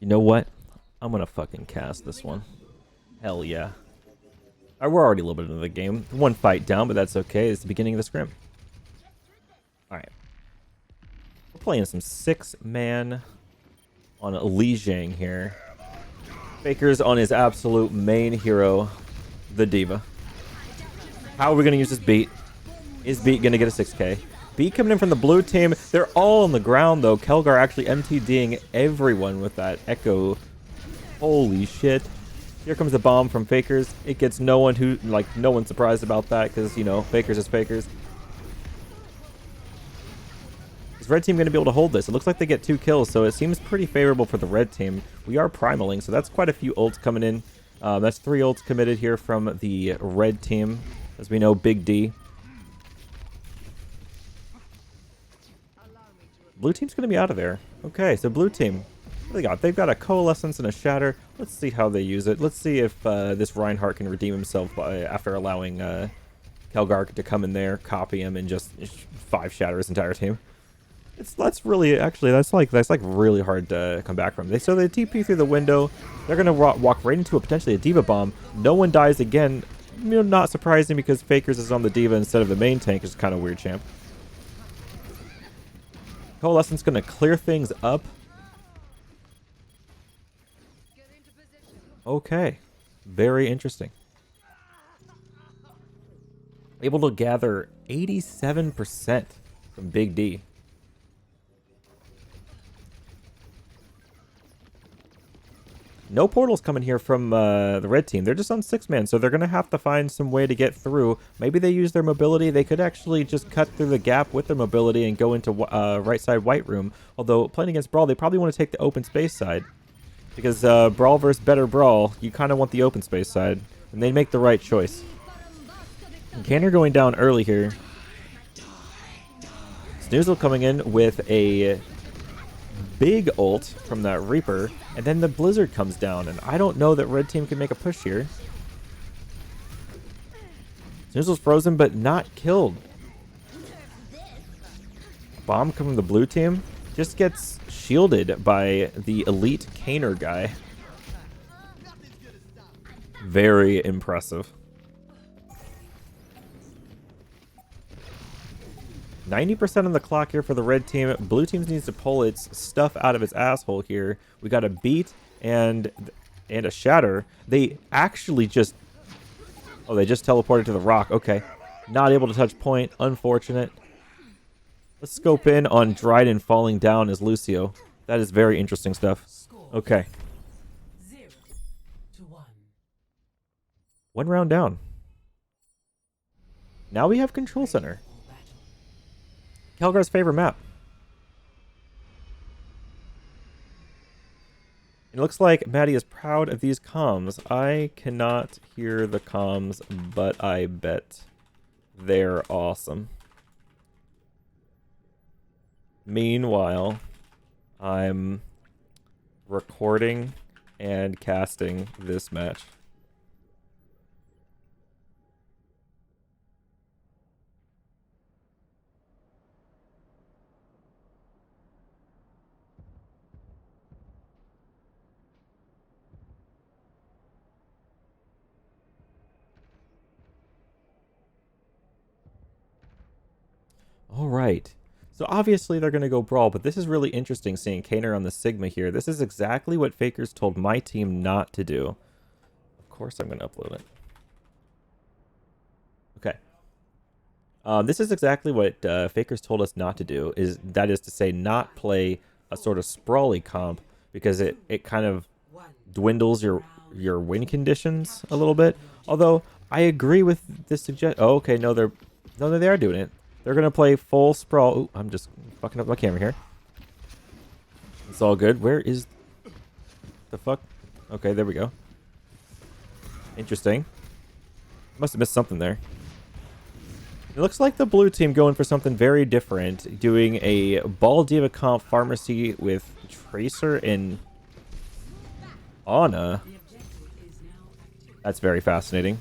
You know what? I'm gonna fucking cast this one. Hell yeah. We're already a little bit into the game. One fight down, but that's okay. It's the beginning of the scrim. Alright. We're playing some 6-man on Li Jiang here. Faker's on his absolute main hero, the Diva. How are we gonna use this beat? Is beat gonna get a 6k? Beat coming in from the blue team. They're all on the ground though. Kelgar actually MTDing everyone with that echo. Holy shit. Here comes the bomb from Fakers. It gets no one no one's surprised about that because, you know, Fakers is Fakers. Is red team going to be able to hold this? It looks like they get 2 kills, so it seems pretty favorable for the red team. We are primaling, so that's quite a few ults coming in. That's 3 ults committed here from the red team. As we know, Big D. Blue team's going to be out of there. Okay, so blue team. What do they got? They've got a Coalescence and a Shatter. Let's see how they use it. Let's see if this Reinhardt can redeem himself after allowing Kelgar to come in there, copy him, and just 5 shatter his entire team. That's really really hard to come back from. So they TP through the window. They're gonna walk right into potentially a Diva bomb. No one dies again. You know, not surprising because Fakers is on the Diva instead of the main tank, which is kind of weird, champ. Coalescence gonna clear things up. Okay, very interesting. Able to gather 87% from Big D. No portals coming here from the red team. They're just on 6-man, so they're going to have to find some way to get through. Maybe they use their mobility. They could actually just cut through the gap with their mobility and go into right side white room. Although, playing against Brawl, they probably want to take the open space side. Because Brawl versus better Brawl, you kind of want the open space side. And they make the right choice. Canner going down early here. Snoozle coming in with a big ult from that Reaper, and then the Blizzard comes down, and I don't know that red team can make a push here. Snoozle's frozen, but not killed. Bomb coming from the blue team. Just gets shielded by the elite Kaner guy. Very impressive. 90% on the clock here for the red team. Blue team needs to pull its stuff out of its asshole here. We got a beat and a shatter. They actually just... Oh, they just teleported to the rock. Okay. Not able to touch point. Unfortunate. Let's scope in on Dryden falling down as Lucio. That is very interesting stuff. Okay. 0-1. 1 round down. Now we have Control Center. Kelgar's favorite map. It looks like Maddie is proud of these comms. I cannot hear the comms, but I bet they're awesome. Meanwhile, I'm recording and casting this match. All right. So obviously they're going to go Brawl, but this is really interesting seeing Kaner on the Sigma here. This is exactly what Fakers told my team not to do. Of course I'm going to upload it. Okay. This is exactly what Fakers told us not to do. That is to say, not play a sort of sprawly comp because it kind of dwindles your win conditions a little bit. Although I agree with this suggestion. Oh, okay, no, they are doing it. They're going to play full sprawl. Ooh, I'm just fucking up my camera here. It's all good. Where is the fuck? Okay, there we go. Interesting. Must have missed something there. It looks like the blue team going for something very different. Doing a Ball Diva comp pharmacy with Tracer and Ana. That's very fascinating.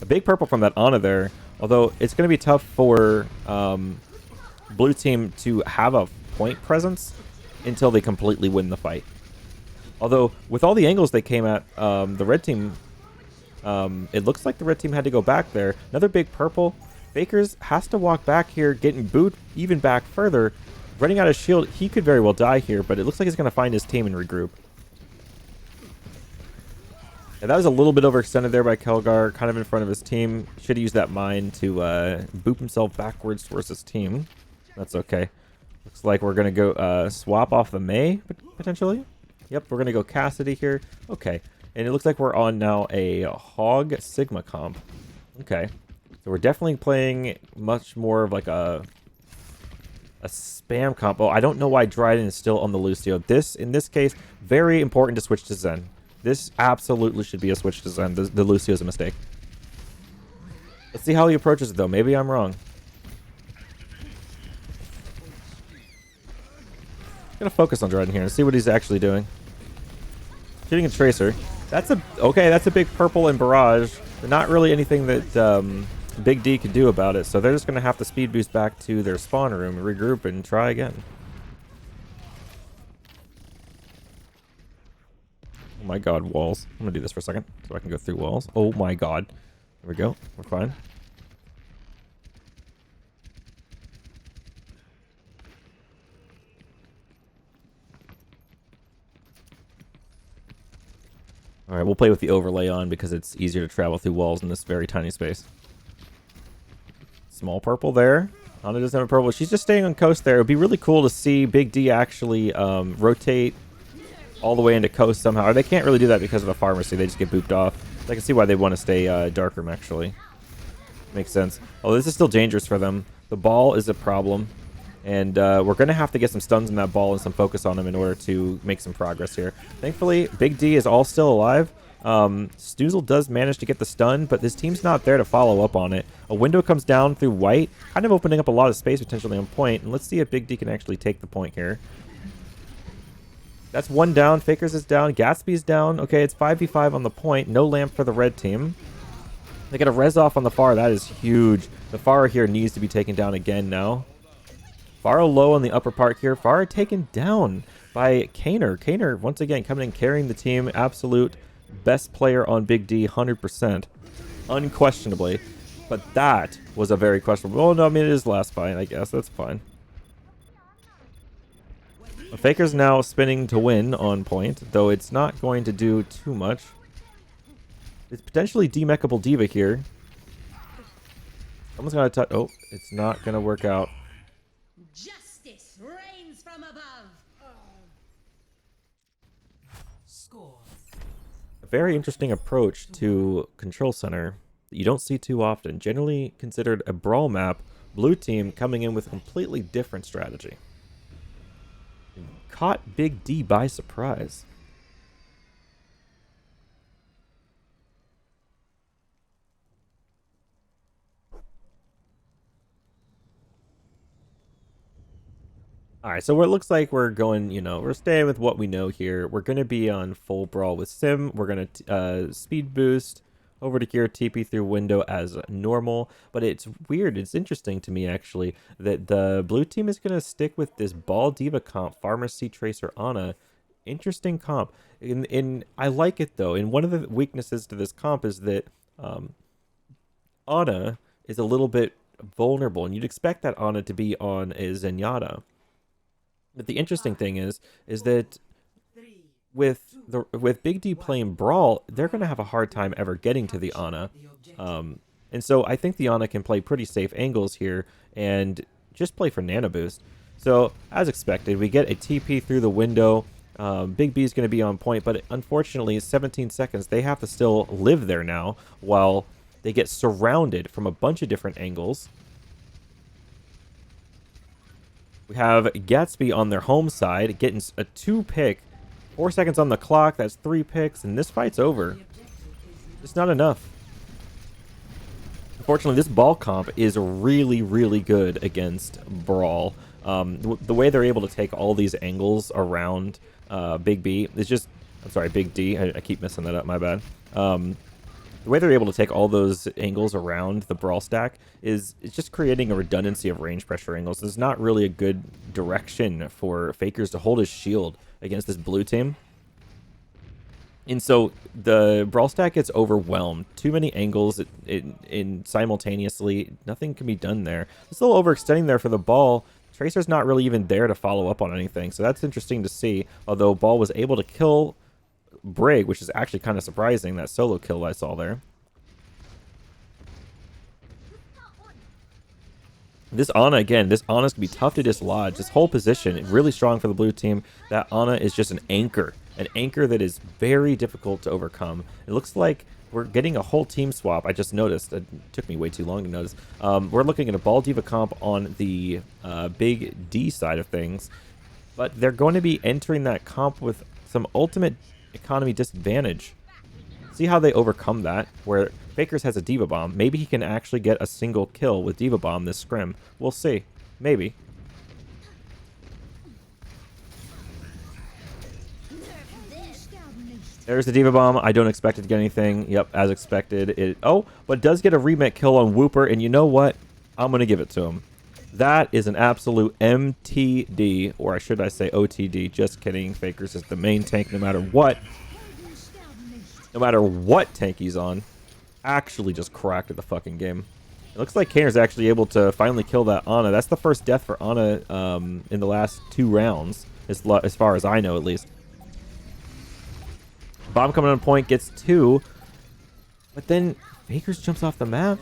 A big purple from that Ana there. Although it's going to be tough for blue team to have a point presence until they completely win the fight. Although, with all the angles they came at, the red team, it looks like the red team had to go back there. Another big purple. Fakers has to walk back here, getting booed even back further. Running out of shield, he could very well die here, but it looks like he's going to find his team and regroup. And that was a little bit overextended there by Kelgar, kind of in front of his team. Should have used that mine to boop himself backwards towards his team. That's okay. Looks like we're going to go swap off the Mei, potentially. Yep, we're going to go Cassidy here. Okay. And it looks like we're on now a Hog Sigma comp. Okay. So we're definitely playing much more of like a spam combo. I don't know why Dryden is still on the Lucio. In this case, very important to switch to Zen. This absolutely should be a switch to Zen. The Lucio is a mistake. Let's see how he approaches it, though. Maybe I'm wrong. I'm gonna focus on Dryden here and see what he's actually doing. Shooting a Tracer. That's a big purple and barrage. But not really anything that Big D could do about it. So they're just gonna have to speed boost back to their spawn room, regroup, and try again. Oh my god, walls. I'm gonna do this for a second so I can go through walls. Oh my god. There we go. We're fine. Alright, we'll play with the overlay on because it's easier to travel through walls in this very tiny space. Small purple there. Ana doesn't have a purple. She's just staying on coast there. It would be really cool to see Big D actually rotate all the way into coast somehow. Or they can't really do that because of the pharmacy. They just get booped off. So I can see why they want to stay dark room, actually. Makes sense. Oh, this is still dangerous for them. The ball is a problem. And we're going to have to get some stuns in that ball and some focus on him in order to make some progress here. Thankfully, Big D is all still alive. Stoozle does manage to get the stun, but this team's not there to follow up on it. A window comes down through white, kind of opening up a lot of space potentially on point. And let's see if Big D can actually take the point here. That's one down. Fakers is down. Gatsby's down. Okay, it's 5v5 on the point. No lamp for the red team. They get a res off on the Pharah. That is huge. The Pharah here needs to be taken down again now. Pharah low on the upper part here. Pharah taken down by Kaner. Kaner, once again, coming in carrying the team. Absolute best player on Big D, 100%. Unquestionably. But that was a very questionable... Oh, no, I mean, it is the last fight, I guess. That's fine. The Faker's now spinning to win on point, though it's not going to do too much. It's potentially demechable Diva here. Someone's going to touch... Oh, it's not going to work out. Justice reigns from above. Score. A very interesting approach to Control Center that you don't see too often. Generally considered a brawl map, blue team coming in with a completely different strategy. Caught Big D by surprise. Alright, so it looks like we're going, we're staying with what we know here. We're going to be on full brawl with Sim. We're going to speed boost over to here, TP through window as normal. But it's weird, it's interesting to me actually, that the blue team is going to stick with this Ball Diva comp, Pharmacy Tracer Ana. Interesting comp. I like it though, and one of the weaknesses to this comp is that Ana is a little bit vulnerable, and you'd expect that Ana to be on a Zenyatta. But the interesting thing is that with Big D playing Brawl, they're going to have a hard time ever getting to the Ana. And so I think the Ana can play pretty safe angles here and just play for Nano Boost. So, as expected, we get a TP through the window. Big B is going to be on point, but unfortunately, 17 seconds, they have to still live there now while they get surrounded from a bunch of different angles. We have Gatsby on their home side, getting a 2-pick. 4 seconds on the clock, that's 3 picks, and this fight's over. Just not enough. Unfortunately, this ball comp is really, really good against Brawl. The way they're able to take all these angles around Big B is just... I'm sorry, Big D. I keep messing that up, my bad. The way they're able to take all those angles around the Brawl stack is it's just creating a redundancy of range pressure angles. There's not really a good direction for Fakers to hold his shield against this blue team. And so the brawl stack gets overwhelmed. Too many angles in simultaneously. Nothing can be done there. It's a little overextending there for the ball. Tracer's not really even there to follow up on anything. So that's interesting to see. Although Ball was able to kill Brig, which is actually kind of surprising, that solo kill I saw there. This Ana, again, this Ana's going to be tough to dislodge. This whole position, really strong for the blue team. That Ana is just an anchor that is very difficult to overcome. It looks like we're getting a whole team swap. I just noticed. It took me way too long to notice. We're looking at a Ball Diva comp on the big D side of things. But they're going to be entering that comp with some ultimate economy disadvantage. See how they overcome that, where Fakers has a Diva Bomb. Maybe he can actually get a single kill with Diva Bomb this scrim. We'll see. Maybe. There's the Diva Bomb. I don't expect it to get anything. Yep, as expected. But it does get a remake kill on Whooper, and you know what? I'm going to give it to him. That is an absolute MTD, or should I say OTD. Just kidding. Fakers is the main tank no matter what. No matter what tank he's on. Actually just cracked at the fucking game. It looks like Kaner's actually able to finally kill that Ana. That's the first death for Ana in the last 2 rounds, as far as I know at least. Bomb coming on point, gets 2. But then Fakers jumps off the map.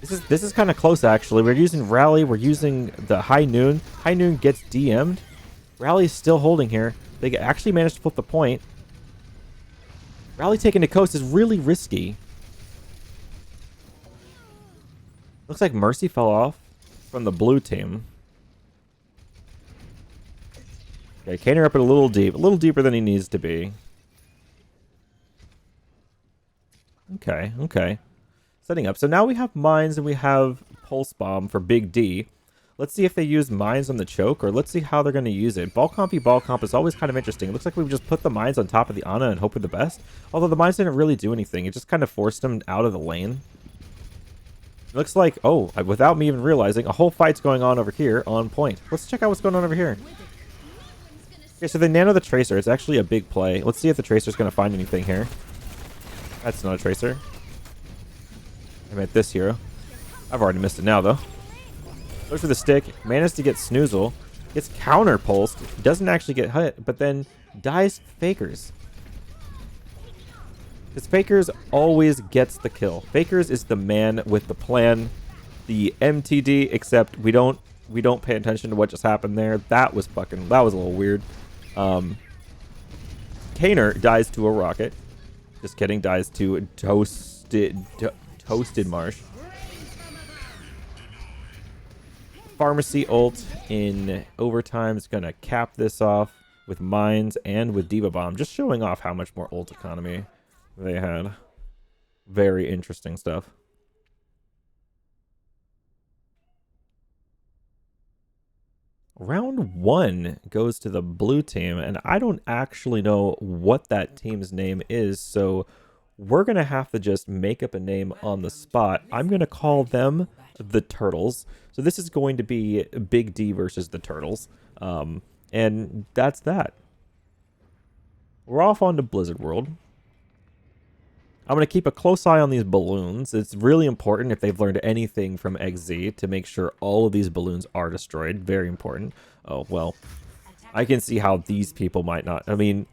This is kind of close, actually. We're using Rally. We're using the High Noon. High Noon gets DM'd. Rally's still holding here. They actually managed to flip the point. Rally taking the coast is really risky. Looks like Mercy fell off from the blue team. Okay, Kaner up it a little deep. A little deeper than he needs to be. Okay. Setting up. So now we have mines and we have Pulse Bomb for Big D. Let's see if they use mines on the choke, or let's see how they're going to use it. Ball comp is always kind of interesting. It looks like we've just put the mines on top of the Ana and hope for the best. Although the mines didn't really do anything. It just kind of forced them out of the lane. It looks like, without me even realizing, a whole fight's going on over here on point. Let's check out what's going on over here. Okay, so they nano the Tracer. It's actually a big play. Let's see if the Tracer's going to find anything here. That's not a Tracer. I meant this hero. I've already missed it now, though. Goes for the stick. Manages to get Snoozle. Gets counter-pulsed. Doesn't actually get hit, but then dies Fakers. Because Fakers always gets the kill. Fakers is the man with the plan. The MTD, except we don't pay attention to what just happened there. That was a little weird. Kaner dies to a rocket. Just kidding, dies to toasted Marsh. Pharmacy ult in overtime is going to cap this off with mines and with Diva Bomb, just showing off how much more ult economy they had. Very interesting stuff. Round 1 goes to the blue team, and I don't actually know what that team's name is, so we're going to have to just make up a name on the spot. I'm going to call them the Turtles. So this is going to be Big D versus the Turtles. And that's that. We're off onto Blizzard World. I'm going to keep a close eye on these balloons. It's really important, if they've learned anything from XZ, to make sure all of these balloons are destroyed. Very important. Oh, well, I can see how these people might not. I mean,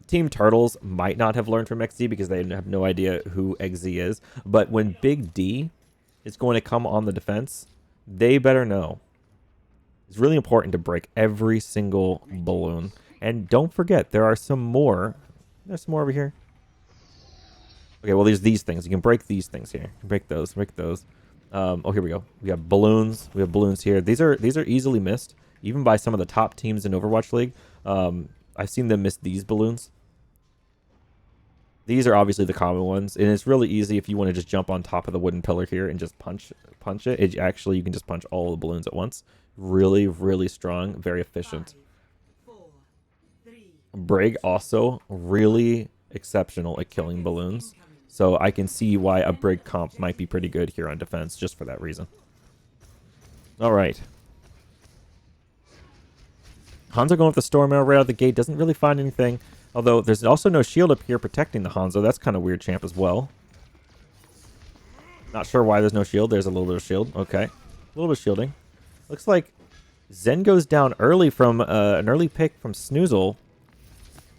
Team Turtles might not have learned from XZ because they have no idea who XZ is. But when Big D is going to come on the defense, they better know. It's really important to break every single balloon. And don't forget, there are some more. There's some more over here. Okay, well, there's these things. You can break these things here. You can break those. Break those. Oh, here we go. We have balloons. We have balloons here. These are easily missed, even by some of the top teams in Overwatch League. I've seen them miss these balloons. These are obviously the common ones, and it's really easy if you want to just jump on top of the wooden pillar here and just punch it. Actually, you can just punch all the balloons at once. Really, really strong. Very efficient. Brig also really exceptional at killing balloons. So I can see why a Brig comp might be pretty good here on defense, just for that reason. All right. Hanzo going with the Storm Arrow right out of the gate. Doesn't really find anything. Although there's also no shield up here protecting the Hanzo. That's kind of weird champ as well. Not sure why there's no shield. There's a little bit of shield. Okay. A little bit of shielding. Looks like Zen goes down early from an early pick from Snoozle.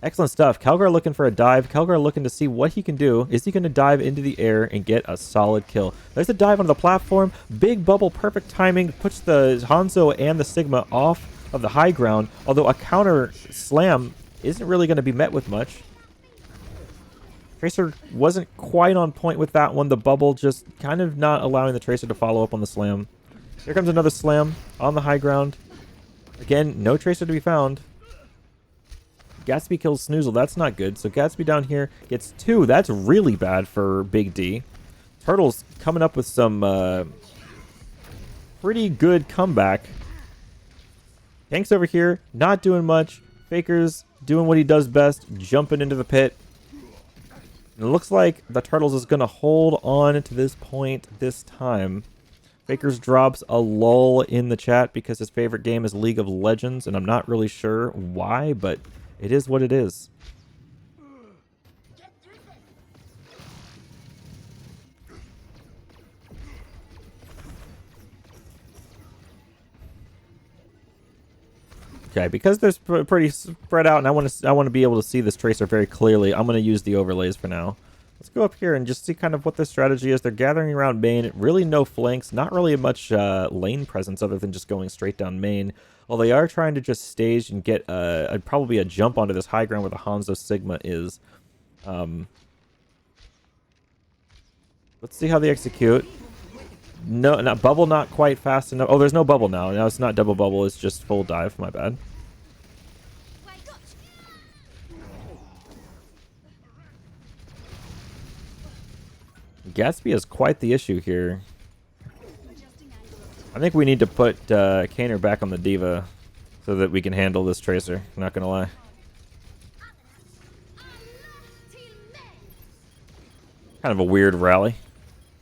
Excellent stuff. Calgar looking for a dive. Calgar looking to see what he can do. Is he going to dive into the air and get a solid kill? There's a dive on the platform. Big bubble, perfect timing. Puts the Hanzo and the Sigma off of the high ground. Although a counter slam isn't really going to be met with much. Tracer wasn't quite on point with that one. The bubble just kind of not allowing the Tracer to follow up on the slam. Here comes another slam on the high ground. Again, no Tracer to be found. Gatsby kills Snoozle. That's not good. So Gatsby down here gets 2. That's really bad for Big D. Turtle's coming up with some pretty good comeback. Tank's over here, not doing much. Faker's doing what he does best, jumping into the pit. And it looks like the Turtles is going to hold on to this point this time. Faker's drops a lull in the chat because his favorite game is League of Legends, and I'm not really sure why, but it is what it is. Okay, because there's pretty spread out, and I want to be able to see this Tracer very clearly. I'm going to use the overlays for now. Let's go up here and just see kind of what their strategy is. They're gathering around main. Really no flanks. Not really much lane presence other than just going straight down main. Well, they are trying to just stage and get probably a jump onto this high ground where the Hanzo Sigma is. Let's see how they execute. No, not bubble, not quite fast enough. Oh, there's no bubble now. Now it's not double bubble. It's just full dive. My bad. Gatsby is quite the issue here. I think we need to put Kaner back on the Diva so that we can handle this Tracer. Not gonna lie. Kind of a weird rally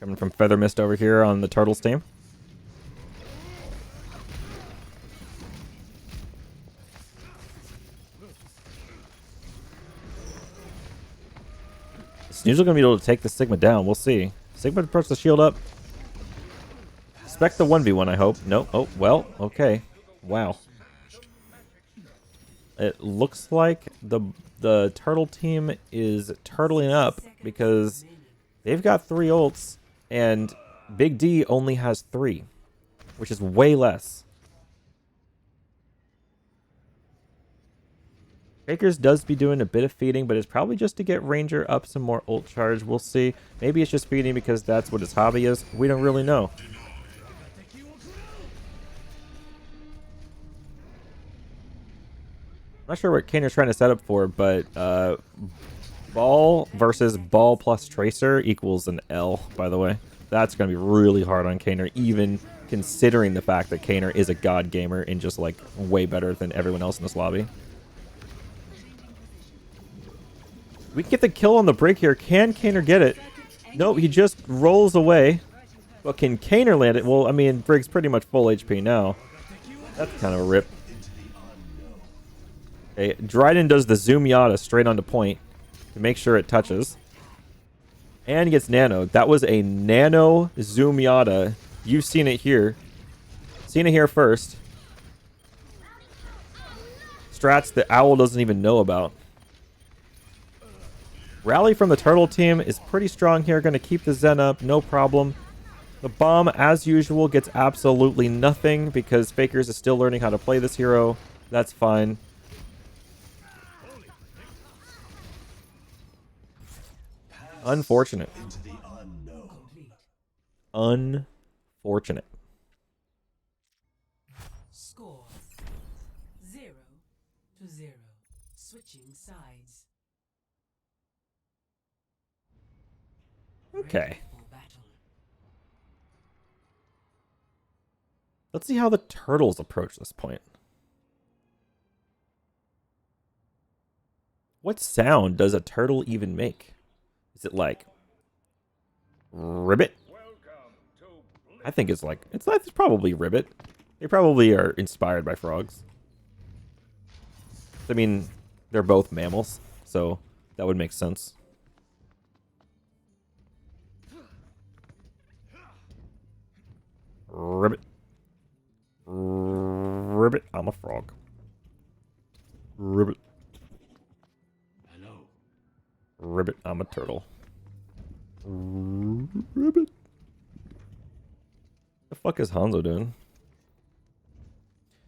coming from Feather Mist over here on the Turtles team. Snoozle gonna be able to take the Sigma down. We'll see. Sigma puts the shield up. Expect the 1v1, I hope. No. Oh, well, okay. Wow. It looks like the Turtle team is turtling up because they've got 3 ults and Big D only has 3, which is way less. Fakers does be doing a bit of feeding, but it's probably just to get Ranger up some more ult charge. We'll see. Maybe it's just feeding because that's what his hobby is. We don't really know. Not sure what Kaner's trying to set up for, but ball versus ball plus Tracer equals an L, by the way. That's going to be really hard on Kaner, even considering the fact that Kaner is a god gamer and just like way better than everyone else in this lobby. We can get the kill on the break here. Can Kaner get it? Nope, he just rolls away. But can Kaner land it? Well, I mean, Brig's pretty much full HP now. That's kind of a rip. Okay, Dryden does the Zoom Yada straight onto point to make sure it touches. And gets nanoed. That was a nano Zoom Yada. You've seen it here. Seen it here first. Strats that Owl doesn't even know about. Rally from the Turtle team is pretty strong here. Going to keep the Zen up. No problem. The bomb, as usual, gets absolutely nothing because Fakers is still learning how to play this hero. That's fine. Unfortunate. Unfortunate. Score 0-0. Switching sides. Okay. Let's see how the Turtles approach this point. What sound does a turtle even make? Is it like ribbit? I think it's like it's probably ribbit. They probably are inspired by frogs. I mean, they're both mammals, so that would make sense. Ribbit. Ribbit. I'm a frog. Ribbit. Hello. Ribbit. I'm a turtle. Ribbit. The fuck is Hanzo doing?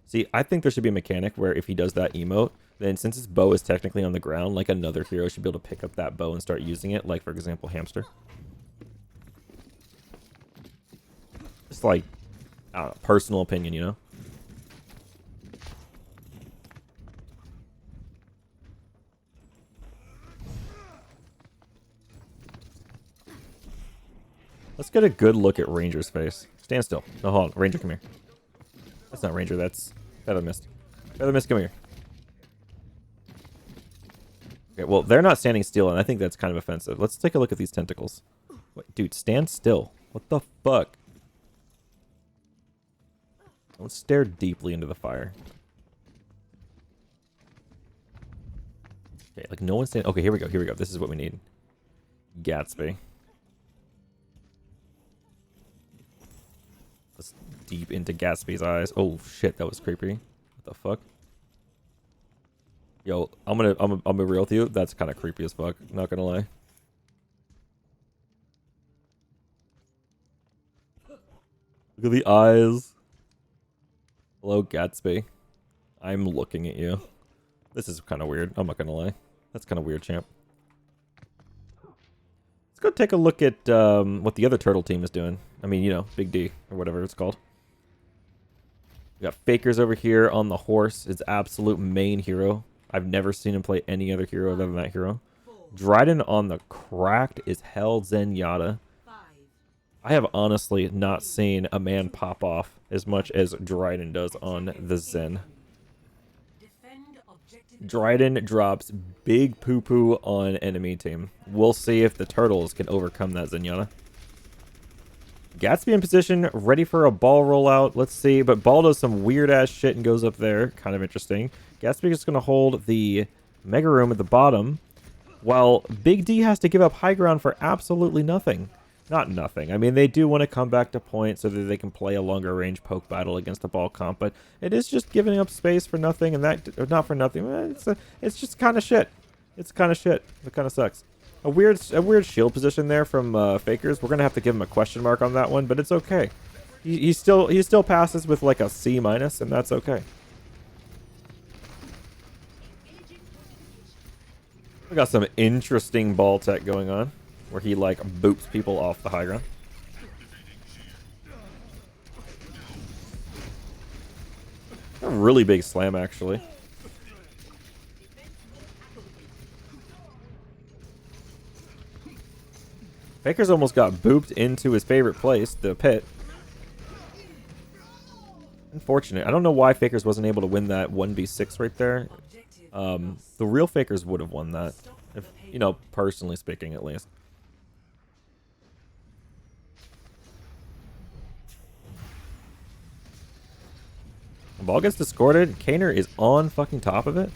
See, I think there should be a mechanic where if he does that emote, then since his bow is technically on the ground, like another hero should be able to pick up that bow and start using it, like for example, Hamster. Just like, I don't know, personal opinion, you know? Let's get a good look at Ranger's face. Stand still. No, hold on. Ranger, come here. That's not Ranger, that's Feather Mist. Feather Mist, come here. Okay, well, they're not standing still, and I think that's kind of offensive. Let's take a look at these tentacles. Wait, dude, stand still. What the fuck? Don't stare deeply into the fire. Okay, like no one's standing. Okay, here we go. Here we go. This is what we need. Gatsby. Let's deep into Gatsby's eyes. Oh shit, that was creepy. What the fuck? Yo, I'm gonna be real with you. That's kind of creepy as fuck. Not gonna lie. Look at the eyes. Hello, Gatsby. I'm looking at you. This is kind of weird. I'm not gonna lie. That's kind of weird, champ. Let's go take a look at what the other turtle team is doing. I mean, you know, Big D or whatever it's called. We got Fakers over here on the horse. His absolute main hero. I've never seen him play any other hero other than that hero. Dryden on the cracked is hell Zenyatta. I have honestly not seen a man pop off as much as Dryden does on the Zen. Dryden drops big poo-poo on enemy team. We'll see if the turtles can overcome that Zenyatta. Gatsby in position, ready for a ball rollout. Let's see, but ball does some weird-ass shit and goes up there. Kind of interesting. Gatsby is going to hold the Mega Room at the bottom, while Big D has to give up high ground for absolutely nothing. Not nothing. I mean, they do want to come back to point so that they can play a longer range poke battle against a ball comp, but it is just giving up space for nothing, and that, or not for nothing. It's just kind of shit. It's kind of shit. It kind of sucks. A weird shield position there from Fakers. We're gonna have to give him a question mark on that one, but it's okay. He still passes with like a C minus, and that's okay. We got some interesting ball tech going on, where he like boops people off the high ground. A really big slam, actually. Faker's almost got booped into his favorite place, the pit. Unfortunate. I don't know why Fakers wasn't able to win that 1v6 right there. The real Fakers would have won that. If, you know, personally speaking, at least. The ball gets discorded. Kaner is on fucking top of it.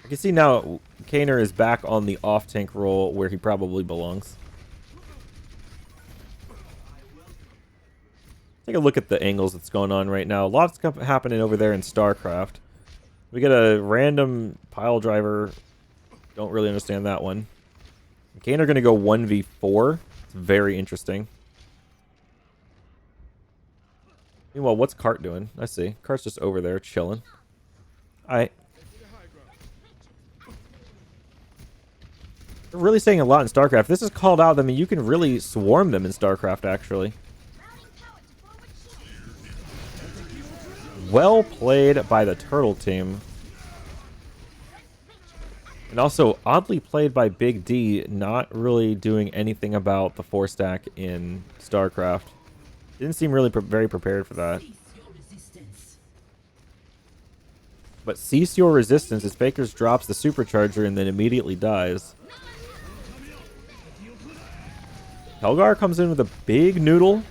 You can see now Kaner is back on the off-tank role where he probably belongs. Take a look at the angles that's going on right now. Lots happening over there in StarCraft. We get a random pile driver. Don't really understand that one. Kaner going to go 1v4. It's very interesting. Meanwhile, what's Cart doing? I see. Cart's just over there chilling. Alright. They're really saying a lot in StarCraft. This is called out. I mean, you can really swarm them in StarCraft, actually. Well played by the Turtle team. And also, oddly played by Big D, not really doing anything about the 4-stack in StarCraft. Didn't seem really very prepared for that. But cease your resistance as Fakers drops the supercharger and then immediately dies. Helgar comes in with a big noodle.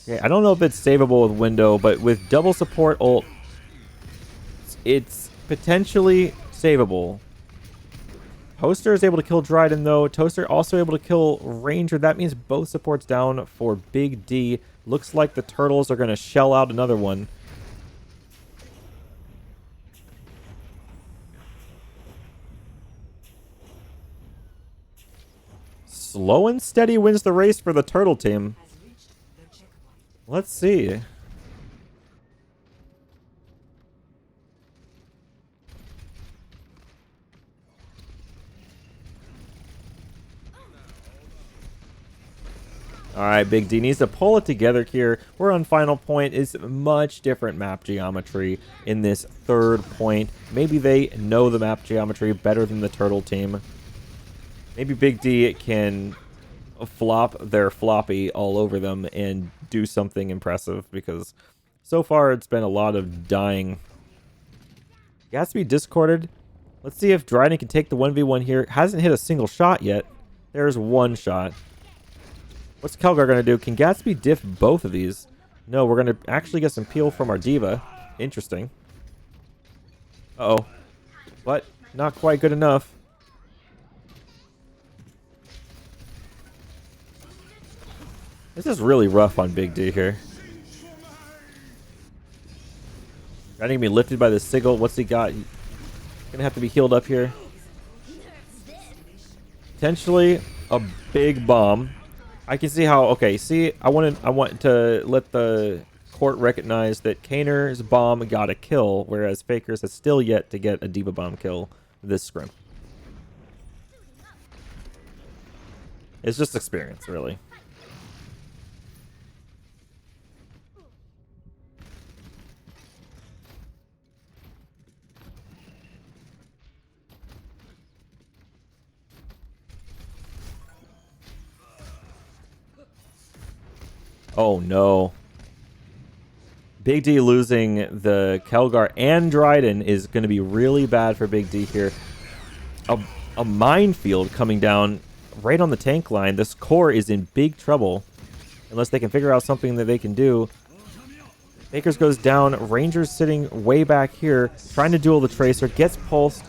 Okay, I don't know if it's savable with window, but with double support ult, it's potentially savable. Toaster is able to kill Dryden, though. Toaster also able to kill Ranger. That means both supports down for Big D. Looks like the Turtles are going to shell out another one. Slow and steady wins the race for the Turtle team. Let's see. Alright, Big D needs to pull it together here. We're on final point. It's much different map geometry in this third point. Maybe they know the map geometry better than the Turtle team. Maybe Big D can flop their floppy all over them and do something impressive, because so far it's been a lot of dying. Gatsby discorded. Let's see if Dryden can take the 1v1 here. Hasn't hit a single shot yet. There's one shot. What's Kelgar going to do? Can Gatsby diff both of these? No, we're going to actually get some peel from our diva. Interesting. Uh-oh. But not quite good enough. This is really rough on Big D here. Trying to be lifted by the Sigil. What's he got? Gonna have to be healed up here. Potentially a big bomb. I can see how. Okay, see, I want to let the court recognize that Kaner's bomb got a kill, whereas Faker's has still yet to get a diva bomb kill this scrim. It's just experience, really. Oh no. Big D losing the Kelgar and Dryden is going to be really bad for Big D here. A minefield coming down right on the tank line. This core is in big trouble unless they can figure out something that they can do. Bakers goes down. Ranger's sitting way back here trying to duel the Tracer. Gets pulsed.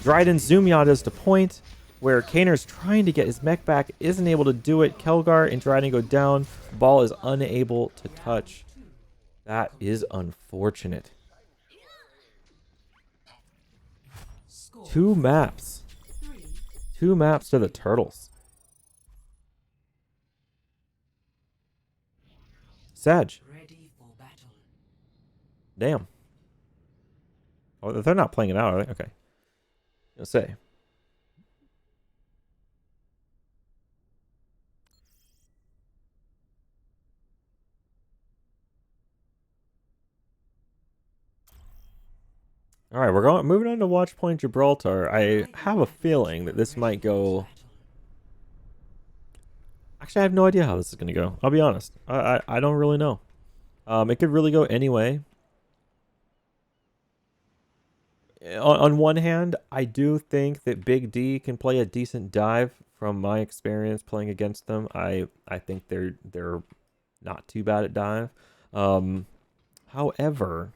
Dryden zoom yadas to point where Kaner's trying to get his mech back, isn't able to do it. Kelgar and Dryden go down. Ball is unable to touch. That is unfortunate. Two maps. Two maps to the Turtles. Sag. Damn. Oh, they're not playing it out, are they? Okay. I'll say. All right, we're moving on to Watch Point Gibraltar. I have a feeling that this might go. Actually, I have no idea how this is going to go. I'll be honest. I don't really know. It could really go any way. On one hand, I do think that Big D can play a decent dive. From my experience playing against them, I think they're not too bad at dive. However,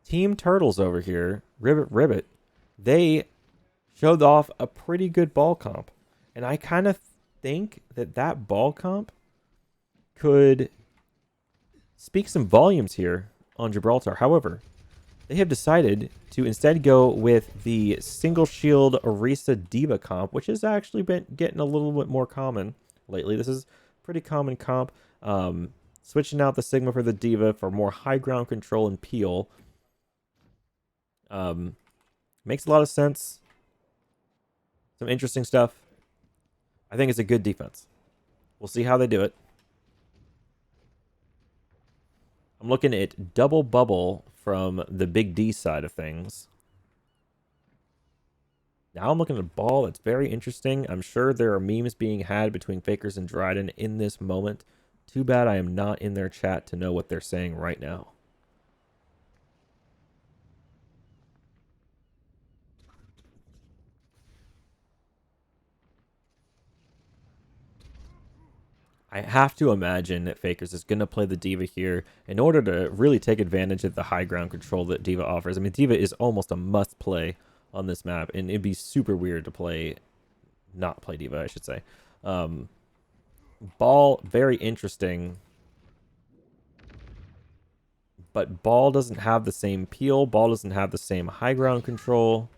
Team Turtles over here, Ribbit, they showed off a pretty good ball comp. And I kind of think that ball comp could speak some volumes here on Gibraltar. However, they have decided to instead go with the single shield Orisa Diva comp, which has actually been getting a little bit more common lately. This is pretty common comp. Switching out the Sigma for the Diva for more high ground control and peel. Makes a lot of sense. Some interesting stuff. I think it's a good defense. We'll see how they do it. I'm looking at double bubble from the Big D side of things. Now I'm looking at a ball that's very interesting. I'm sure there are memes being had between Fakers and Dryden in this moment. Too bad I am not in their chat to know what they're saying right now. I have to imagine that Fakers is going to play the D.Va here in order to really take advantage of the high ground control that D.Va offers. I mean, D.Va is almost a must play on this map, and it'd be super weird to not play D.Va, I should say. Ball, very interesting. But Ball doesn't have the same peel. Ball doesn't have the same high ground control.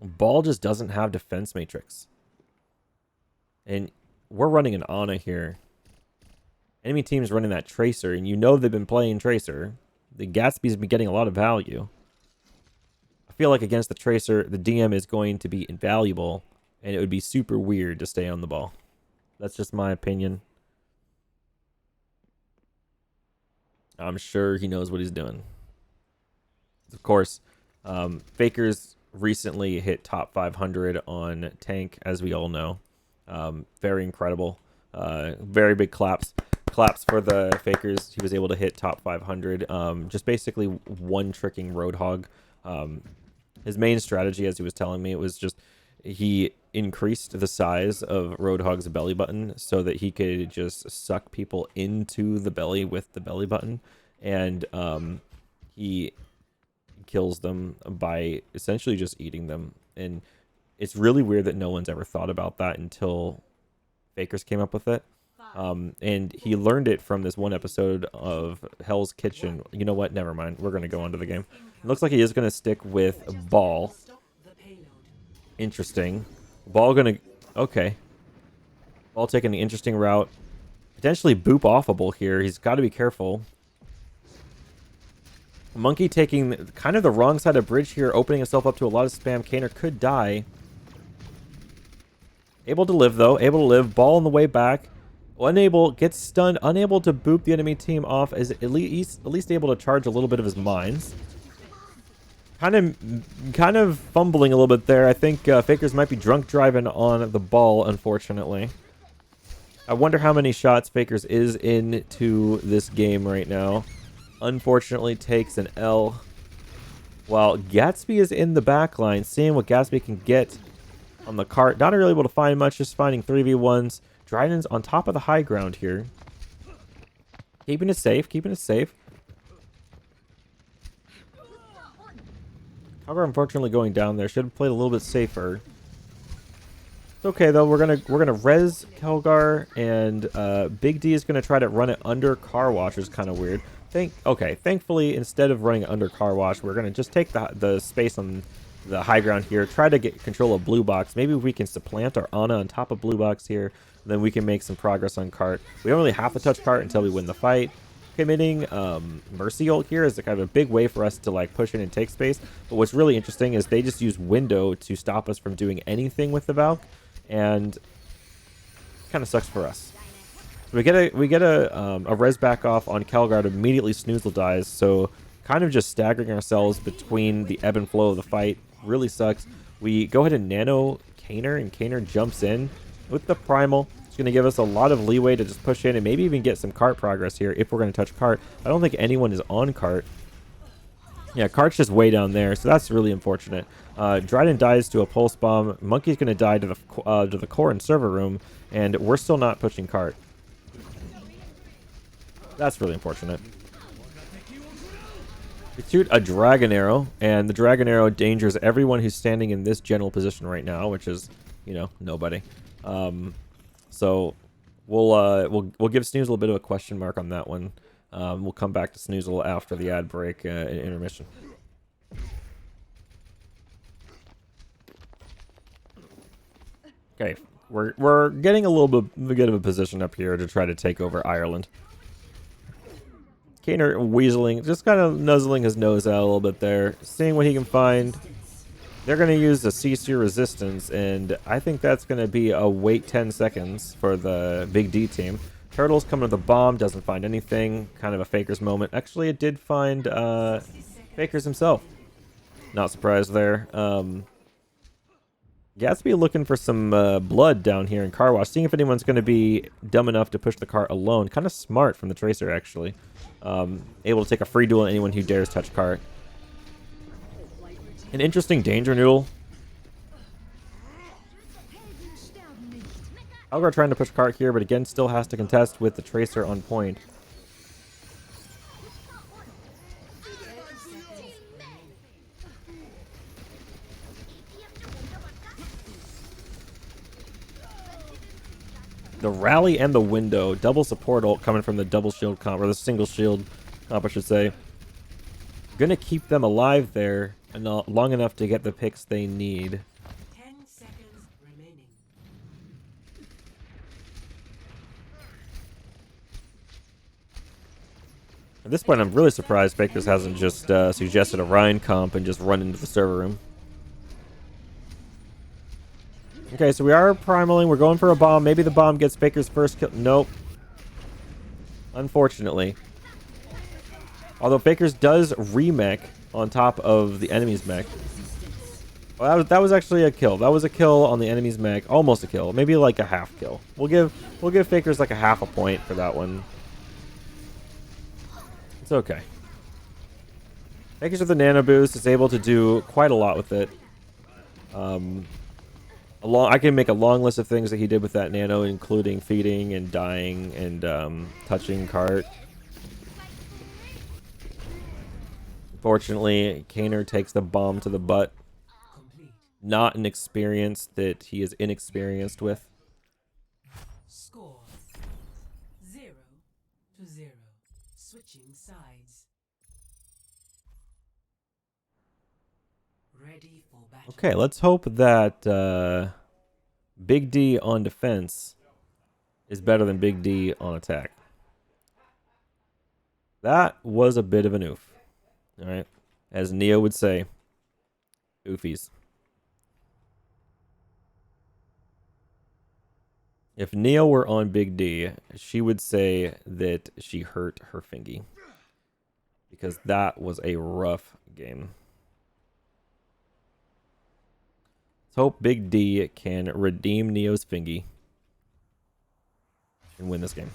Ball just doesn't have defense matrix. And we're running an Ana here. Enemy team's running that Tracer, and you know they've been playing Tracer. The Gatsby's been getting a lot of value. I feel like against the Tracer, the DM is going to be invaluable, and it would be super weird to stay on the ball. That's just my opinion. I'm sure he knows what he's doing. Of course, Fakers recently hit top 500 on Tank, as we all know. Very incredible. Very big claps for the Fakers. He was able to hit top 500. Just basically one tricking Roadhog. His main strategy, as he was telling me, it was just he increased the size of Roadhog's belly button so that he could just suck people into the belly with the belly button, and he kills them by essentially just eating them. And it's really weird that no one's ever thought about that until Fakers came up with it. And he learned it from this one episode of Hell's Kitchen. You know what? Never mind. We're going to go on to the game. It looks like he is going to stick with Ball. Interesting. Ball going to... Okay. Ball taking the interesting route. Potentially boop offable here. He's got to be careful. Monkey taking kind of the wrong side of bridge here, opening himself up to a lot of spam. Kaner could die. Able to live, though. Able to live. Ball on the way back. Unable, gets stunned. Unable to boop the enemy team off. Is at least able to charge a little bit of his mines. Kind of fumbling a little bit there. I think Fakers might be drunk driving on the ball, unfortunately. I wonder how many shots Fakers is into this game right now. Unfortunately, takes an L. While Gatsby is in the back line, seeing what Gatsby can get on the cart. Not really able to find much, just finding 3v1s. Dryden's on top of the high ground here. Keeping it safe, keeping it safe. Calgar unfortunately going down there. Should have played a little bit safer. It's okay though. We're gonna res Calgar, and Big D is gonna try to run it under Car Wash, which is kind of weird. Thankfully, instead of running under Car Wash, we're gonna just take the space on the high ground here. Try to get control of Blue Box. Maybe we can supplant our Ana on top of Blue Box here. Then we can make some progress on cart. We don't really have to touch cart until we win the fight. Committing Mercy ult here is kind of a big way for us to like push in and take space. But what's really interesting is they just use window to stop us from doing anything with the Valk, and kind of sucks for us. So we get a res back off on Calgar. Immediately Snoozle dies, so kind of just staggering ourselves between the ebb and flow of the fight. Really sucks. We go ahead and nano Kaner, and Kaner jumps in with the primal. It's going to give us a lot of leeway to just push in and maybe even get some cart progress here if we're going to touch cart. I don't think anyone is on cart. Yeah, cart's just way down there, so that's really unfortunate. Dryden dies to a pulse bomb. Monkey's going to die to the core and server room, and we're still not pushing cart. That's really unfortunate. We shoot a Dragon Arrow, and the Dragon Arrow endangers everyone who's standing in this general position right now, which is, you know, nobody. So we'll give Snoozle a bit of a question mark on that one. We'll come back to Snoozle after the ad break and intermission. Okay, we're getting a little bit of a position up here to try to take over Ireland. Kaner weaseling, just kind of nuzzling his nose out a little bit there, seeing what he can find. They're going to use the CC resistance, and I think that's going to be a wait 10 seconds for the Big D team. Turtle's coming to the bomb, doesn't find anything. Kind of a Fakers moment. Actually, it did find Fakers himself. Not surprised there. Gatsby looking for some blood down here in Car Wash, seeing if anyone's going to be dumb enough to push the cart alone. Kind of smart from the Tracer, actually. Able to take a free duel on anyone who dares touch cart. An interesting danger noodle. Algar trying to push cart here, but again, still has to contest with the Tracer on point. The rally and the window, double support ult coming from the double shield comp, or the single shield comp, I should say. Gonna keep them alive there and long enough to get the picks they need. 10 seconds remaining. At this point, I'm really surprised Fakers hasn't just suggested a Ryan comp and just run into the server room. Okay, so we are primaling. We're going for a bomb. Maybe the bomb gets Faker's first kill. Nope. Unfortunately. Although Faker's does remech on top of the enemy's mech. Well, that was actually a kill. That was a kill on the enemy's mech. Almost a kill. Maybe like a half kill. We'll give Faker's like a half a point for that one. It's okay. Faker's with the nano boost is able to do quite a lot with it. I can make a long list of things that he did with that nano, including feeding and dying and touching cart. Unfortunately, Kaner takes the bomb to the butt. Not an experience that he is inexperienced with. Score 0-0. Switching sides. Ready for battle. Okay, let's hope that Big D on defense is better than Big D on attack. That was a bit of an oof. Alright. As Neo would say, oofies. If Neo were on Big D, she would say that she hurt her fingy. Because that was a rough game. Let's hope Big D can redeem Neo's fingy and win this game.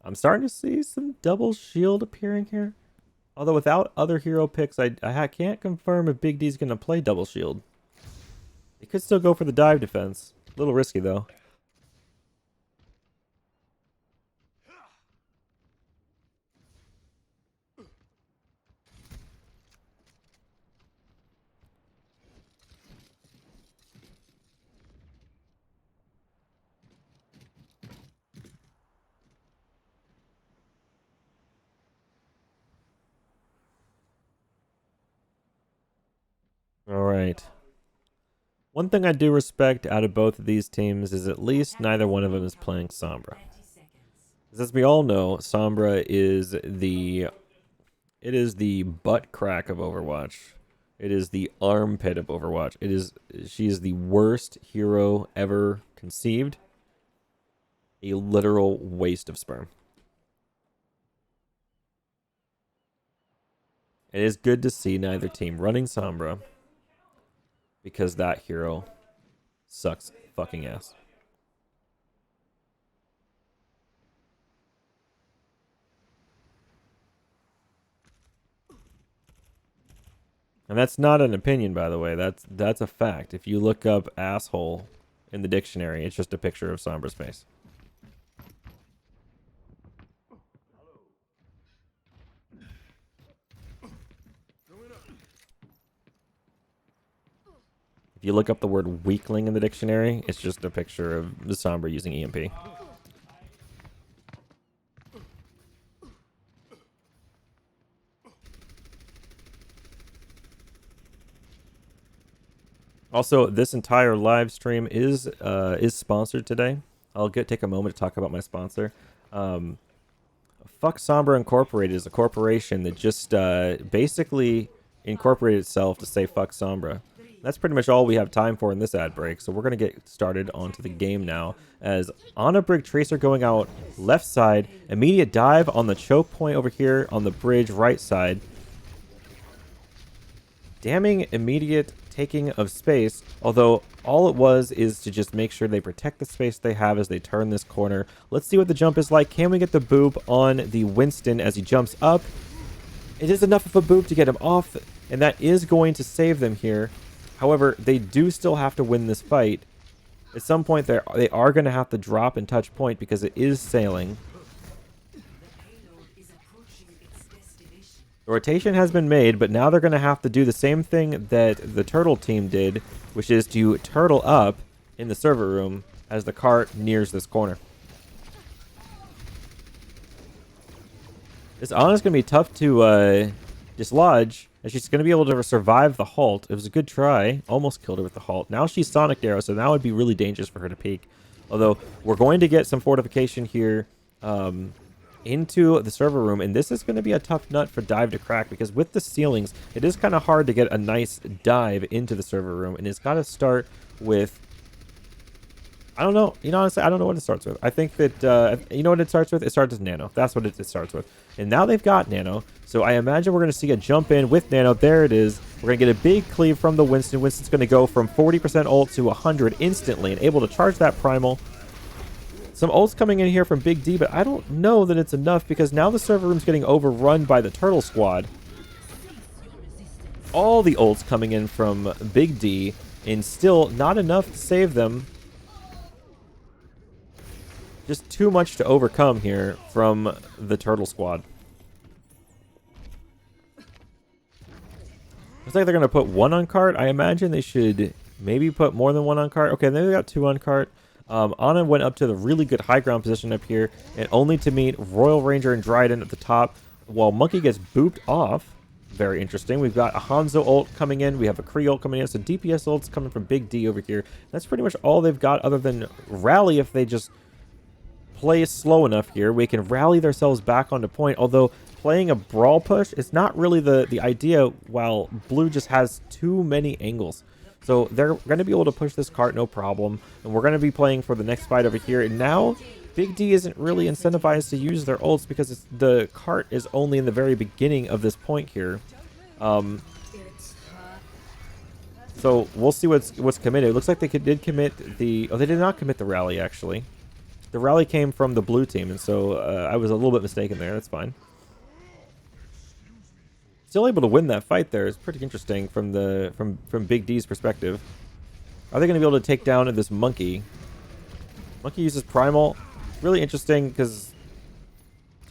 I'm starting to see some double shield appearing here. Although without other hero picks, I can't confirm if Big D's going to play double shield. He could still go for the dive defense. A little risky, though. All right. One thing I do respect out of both of these teams is at least neither one of them is playing Sombra. As we all know, Sombra is the butt crack of Overwatch. It is the armpit of Overwatch. She is the worst hero ever conceived. A literal waste of sperm. It is good to see neither team running Sombra, because that hero sucks fucking ass. And that's not an opinion, by the way. That's a fact. If you look up asshole in the dictionary, it's just a picture of Sombra's face. If you look up the word weakling in the dictionary, it's just a picture of the Sombra using EMP. Also, this entire live stream is sponsored today. I'll take a moment to talk about my sponsor. Fuck Sombra Incorporated is a corporation that just basically incorporated itself to say fuck Sombra. That's pretty much all we have time for in this ad break, so we're going to get started onto the game now. As on a Brig Tracer going out left side, immediate dive on the choke point over here on the bridge right side. Damning immediate taking of space, although all it was is to just make sure they protect the space they have as they turn this corner. Let's see what the jump is like. Can we get the boob on the Winston as he jumps up? It is enough of a boob to get him off, and that is going to save them here. However, they do still have to win this fight. At some point, they are going to have to drop and touch point because it is sailing. The payload is approaching its destination. The rotation has been made, but now they're going to have to do the same thing that the turtle team did, which is to turtle up in the server room as the cart nears this corner. This Ana's going to be tough to dislodge, and she's going to be able to survive the halt. It was a good try. Almost killed her with the halt. Now she's Sonic Arrow, so that would be really dangerous for her to peek. Although, we're going to get some fortification here into the server room, and this is going to be a tough nut for Dive to crack, because with the ceilings, it is kind of hard to get a nice dive into the server room, and it's got to start with... I don't know. You know, honestly, I don't know what it starts with. I think that, you know what it starts with? It starts with Nano. That's what it starts with. And now they've got Nano. So I imagine we're going to see a jump in with Nano. There it is. We're going to get a big cleave from the Winston. Winston's going to go from 40% ult to 100 instantly and able to charge that Primal. Some ults coming in here from Big D, but I don't know that it's enough because now the server room's getting overrun by the Turtle Squad. All the ults coming in from Big D, and still not enough to save them. Just too much to overcome here from the Turtle Squad. Looks like they're going to put one on cart. I imagine they should maybe put more than one on cart. Okay, then they got two on cart. Ana went up to the really good high ground position up here, and only to meet Royal Ranger and Dryden at the top, while Monkey gets booped off. Very interesting. We've got a Hanzo ult coming in. We have a Kree ult coming in. So DPS ults coming from Big D over here. That's pretty much all they've got other than rally if they just... play slow enough here. We can rally themselves back onto point, although playing a brawl push is not really the idea while Blue just has too many angles. So they're going to be able to push this cart no problem, and we're going to be playing for the next fight over here. And now Big D isn't really incentivized to use their ults because the cart is only in the very beginning of this point here. So we'll see what's committed. It looks like they did commit the... Oh, they did not commit the rally, actually. The rally came from the blue team, and so I was a little bit mistaken there. That's fine. Still able to win that fight there is pretty interesting from Big D's perspective. Are they going to be able to take down this Monkey? Monkey uses Primal. Really interesting because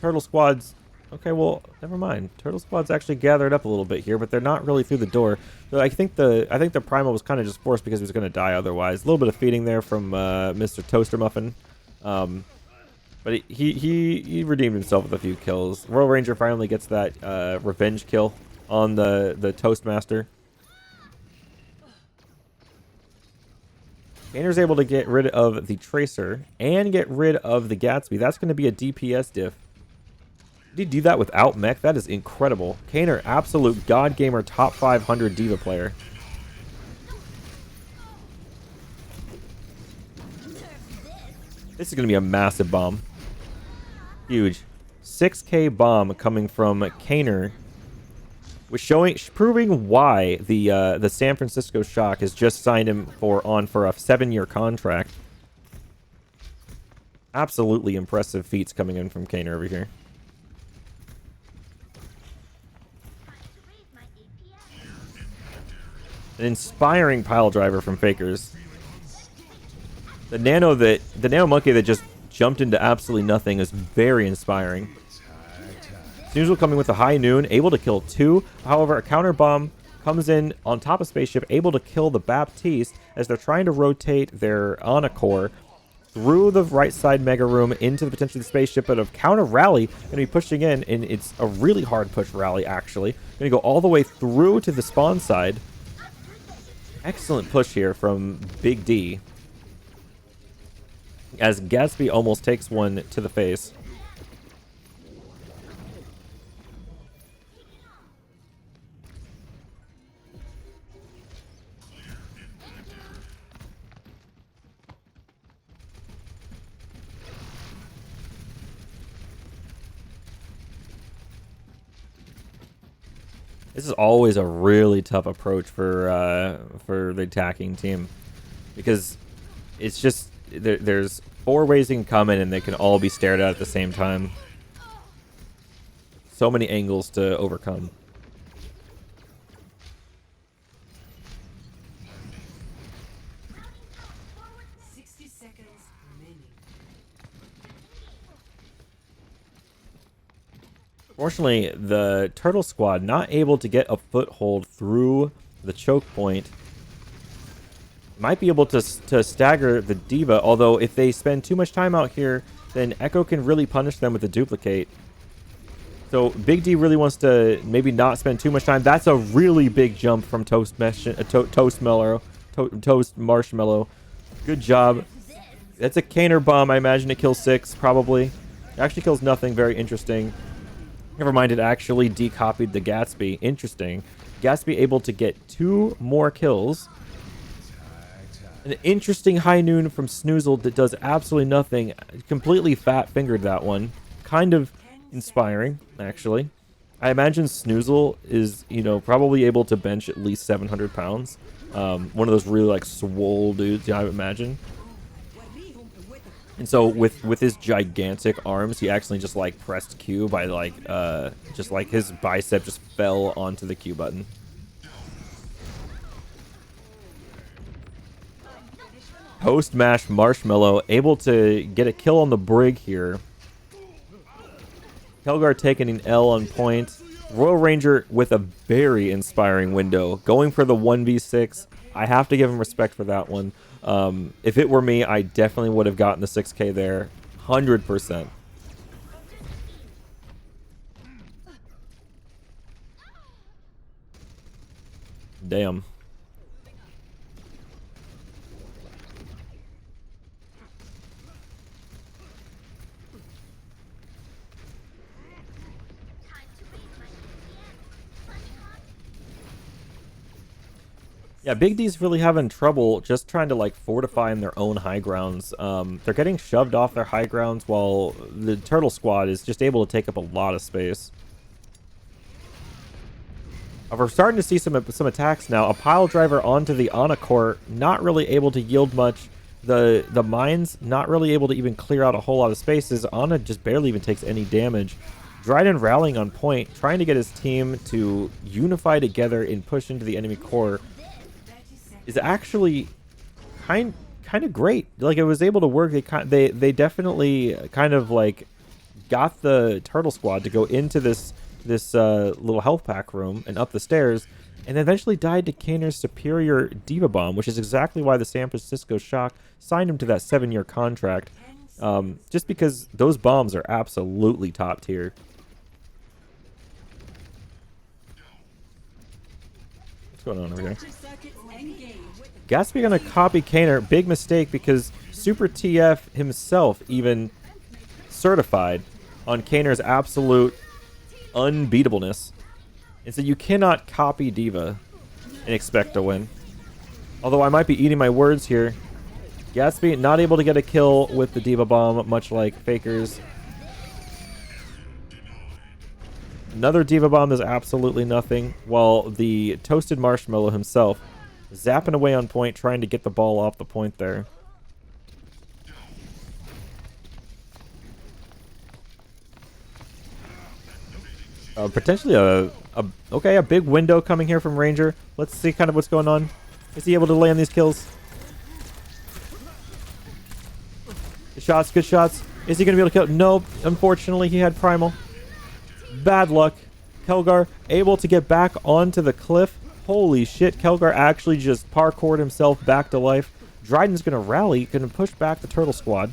Turtle Squad's... Okay, well, never mind. Turtle Squad's actually gathered up a little bit here, but they're not really through the door. So I think the Primal was kind of just forced because he was going to die otherwise. A little bit of feeding there from Mr. Toaster Muffin. But he redeemed himself with a few kills. Royal Ranger finally gets that revenge kill on the Toastmaster. Gainer's able to get rid of the Tracer and get rid of the Gatsby. That's going to be a DPS diff. Did he do that without mech? That is incredible. Kaner, absolute God Gamer top 500 Diva player. This is going to be a massive bomb. Huge. 6K bomb coming from Kaner, which proving why the San Francisco Shock has just signed him on for a 7-year contract. Absolutely impressive feats coming in from Kaner over here. An inspiring pile driver from Fakers. The nano monkey that just jumped into absolutely nothing is very inspiring. Snoozle coming with a high noon, able to kill 2. However, a counter bomb comes in on top of Spaceship, able to kill the Baptiste as they're trying to rotate their Ana core through the right side Mega Room into the potentially the Spaceship, but a counter rally going to be pushing in, and it's a really hard push rally actually. Going to go all the way through to the spawn side. Excellent push here from Big D, as Gatsby almost takes one to the face. This is always a really tough approach for the attacking team, because it's just there's 4 ways you can come in and they can all be stared at the same time. So many angles to overcome. Fortunately, the Turtle Squad not able to get a foothold through the choke point. Might be able to stagger the D.Va, although if they spend too much time out here, then Echo can really punish them with the duplicate. So Big D really wants to maybe not spend too much time. That's a really big jump from Toast Marshmallow. Good job. That's a Caner bomb. I imagine it kills 6, probably. It actually kills nothing. Very interesting. Never mind, it actually decopied the Gatsby. Interesting. Gatsby able to get 2 more kills. An interesting high noon from Snoozle that does absolutely nothing. Completely fat-fingered that one. Kind of inspiring, actually. I imagine Snoozle is, you know, probably able to bench at least 700 pounds. One of those really, like, swole dudes, yeah, I would imagine. And so with his gigantic arms, he actually just, like, pressed Q by, like, just, like, his bicep just fell onto the Q button. Post Mash Marshmallow able to get a kill on the Brig here. Kelgar taking an L on point. Royal Ranger with a very inspiring window. Going for the 1v6. I have to give him respect for that one. If it were me, I definitely would have gotten the 6k there. 100%. Damn. Yeah, Big D's really having trouble just trying to, like, fortify in their own high grounds. They're getting shoved off their high grounds while the Turtle Squad is just able to take up a lot of space. We're starting to see some attacks now. A pile driver onto the Ana core, not really able to yield much. The mines not really able to even clear out a whole lot of spaces. Ana just barely even takes any damage. Dryden rallying on point, trying to get his team to unify together and push into the enemy core is actually kind of great. Like, it was able to work. They definitely kind of, like, got the Turtle Squad to go into this little health pack room and up the stairs, and eventually died to Kaner's superior D.Va bomb, which is exactly why the San Francisco Shock signed him to that 7-year contract. Just because those bombs are absolutely top tier. What's going on over here? Gatsby gonna copy Kaner. Big mistake, because Super TF himself even certified on Kaner's absolute unbeatableness. And so you cannot copy D.Va and expect to win. Although I might be eating my words here. Gatsby not able to get a kill with the D.Va bomb, much like Faker's. Another D.Va bomb is absolutely nothing, while the Toasted Marshmallow himself zapping away on point, trying to get the ball off the point there. Potentially a big window coming here from Ranger. Let's see kind of what's going on. Is he able to land these kills? Good shots, good shots. Is he going to be able to kill? Nope. Unfortunately, he had Primal. Bad luck. Kelgar able to get back onto the cliff. Holy shit, Kelgar actually just parkoured himself back to life. Dryden's going to rally, going to push back the Turtle Squad.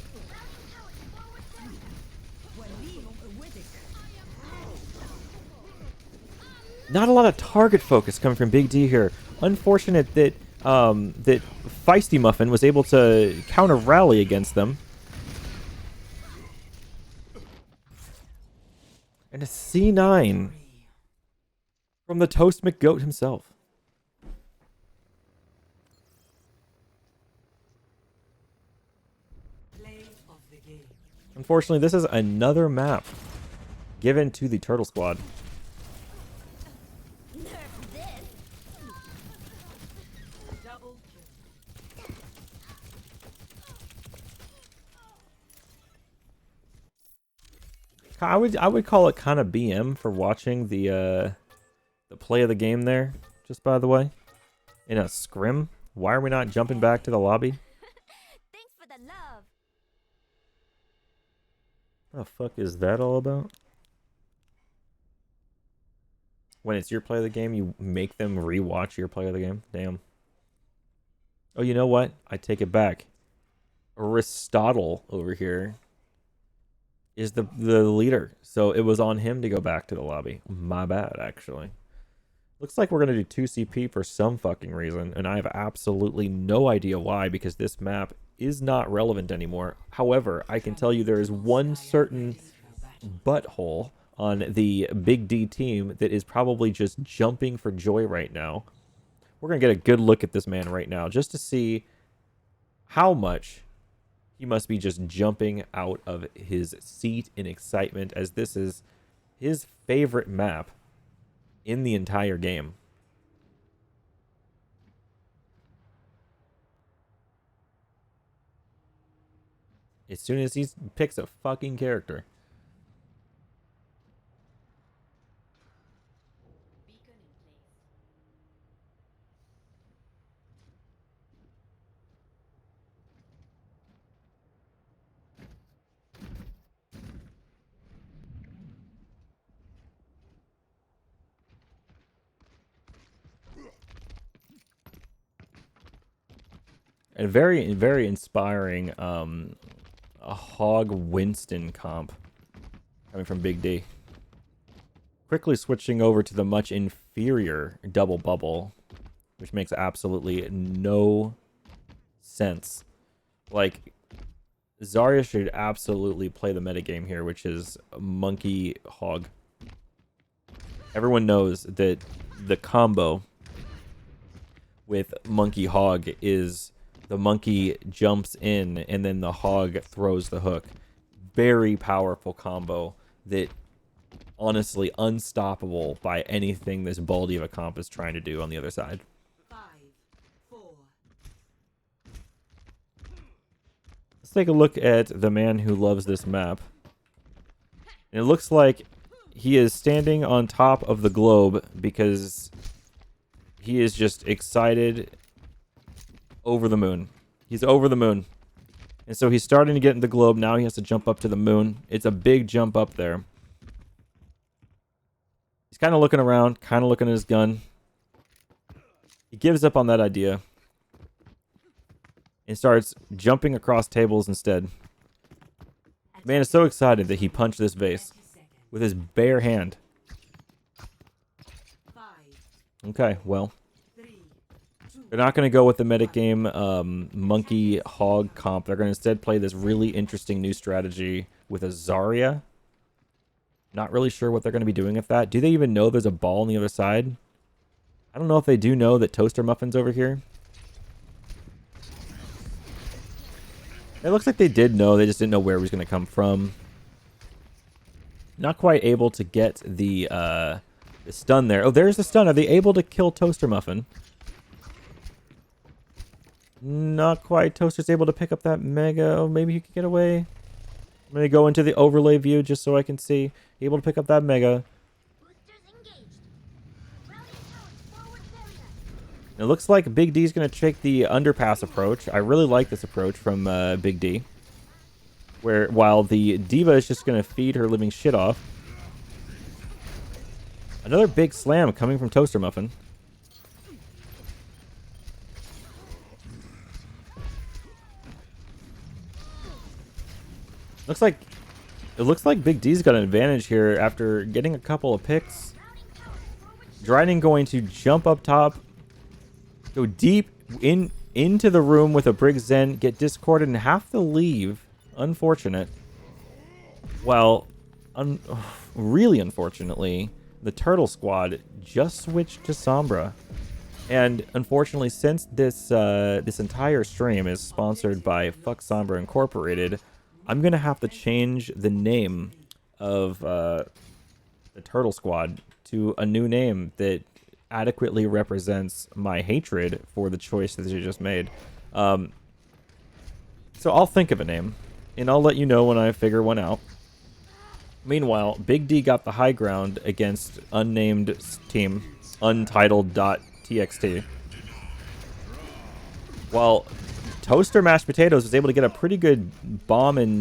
Not a lot of target focus coming from Big D here. Unfortunate that that Feisty Muffin was able to counter rally against them. And a C9 from the Toast McGoat himself. Unfortunately, this is another map given to the Turtle Squad. I would call it kind of BM for watching the play of the game there. Just by the way, in a scrim, why are we not jumping back to the lobby? Thanks for the love. What the fuck is that all about? When it's your play of the game, you make them rewatch your play of the game. Damn. Oh, you know what? I take it back. Aristotle over here is the leader. So it was on him to go back to the lobby. My bad, actually. Looks like we're going to do 2 CP for some fucking reason, and I have absolutely no idea why, because this map is not relevant anymore. However, I can tell you there is one certain butthole on the Big D team that is probably just jumping for joy right now. We're going to get a good look at this man right now just to see how much he must be just jumping out of his seat in excitement, as this is his favorite map in the entire game. As soon as he picks a fucking character. And very, very inspiring a Hog Winston comp coming from Big D. Quickly switching over to the much inferior Double Bubble, which makes absolutely no sense. Like, Zarya should absolutely play the metagame here, which is Monkey Hog. Everyone knows that the combo with Monkey Hog is the monkey jumps in and then the hog throws the hook. Very powerful combo that honestly unstoppable by anything this baldy of a comp is trying to do on the other side. 5, 4. Let's take a look at the man who loves this map. And it looks like he is standing on top of the globe because he is just excited over the moon. He's over the moon. And so he's starting to get in the globe. Now he has to jump up to the moon. It's a big jump up there. He's kind of looking around, kind of looking at his gun. He gives up on that idea and starts jumping across tables instead. Man is so excited that he punched this vase with his bare hand. 5, Okay, well, 3, 2. they're not going to go with the metagame monkey hog comp. They're going to instead play this really interesting new strategy with a Zarya. Not really sure what they're going to be doing with that. Do they even know there's a ball on the other side? I don't know if they do know that Toaster Muffin's over here. It looks like they did know. They just didn't know where he was going to come from. Not quite able to get the stun there. Oh, there's the stun. Are they able to kill Toaster Muffin? Not quite. Toaster's able to pick up that mega. Oh, maybe he could get away. I'm going to go into the overlay view just so I can see. Able to pick up that mega. It looks like Big D's going to take the underpass approach. I really like this approach from Big D. Where while the Diva is just going to feed her living shit off. Another big slam coming from Toaster Muffin. It looks like Big D's got an advantage here after getting a couple of picks. Dryden going to jump up top, go deep into the room with a Brig Zen, get discorded and have to leave. Unfortunate. Well, really unfortunately, the Turtle Squad just switched to Sombra. And unfortunately, since this entire stream is sponsored by Fuck Sombra Incorporated, I'm going to have to change the name of the Turtle Squad to a new name that adequately represents my hatred for the choice that you just made. So I'll think of a name, and I'll let you know when I figure one out. Meanwhile, Big D got the high ground against unnamed team, Untitled.txt. While Toaster Mashed Potatoes was able to get a pretty good bomb in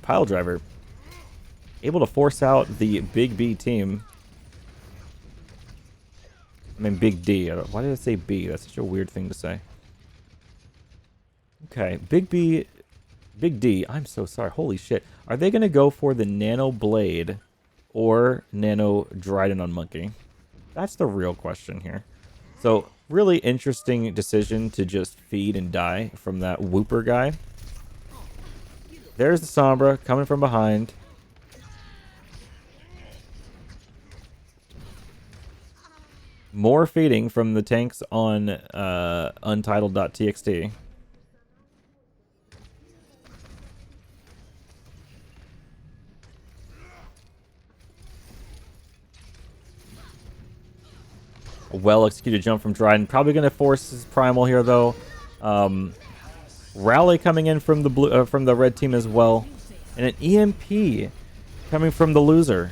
Pile Driver. Able to force out the Big B team. I mean, Big D. Why did I say B? That's such a weird thing to say. Okay, Big B, Big D. I'm so sorry. Holy shit. Are they going to go for the Nano Blade or Nano Dryden on Monkey? That's the real question here. So, really interesting decision to just feed and die from that Whooper guy. There's the Sombra coming from behind. More feeding from the tanks on Untitled.txt. A well-executed jump from Dryden. Probably going to force his Primal here, though. Rally coming in from the blue, from the red team as well. And an EMP coming from the loser.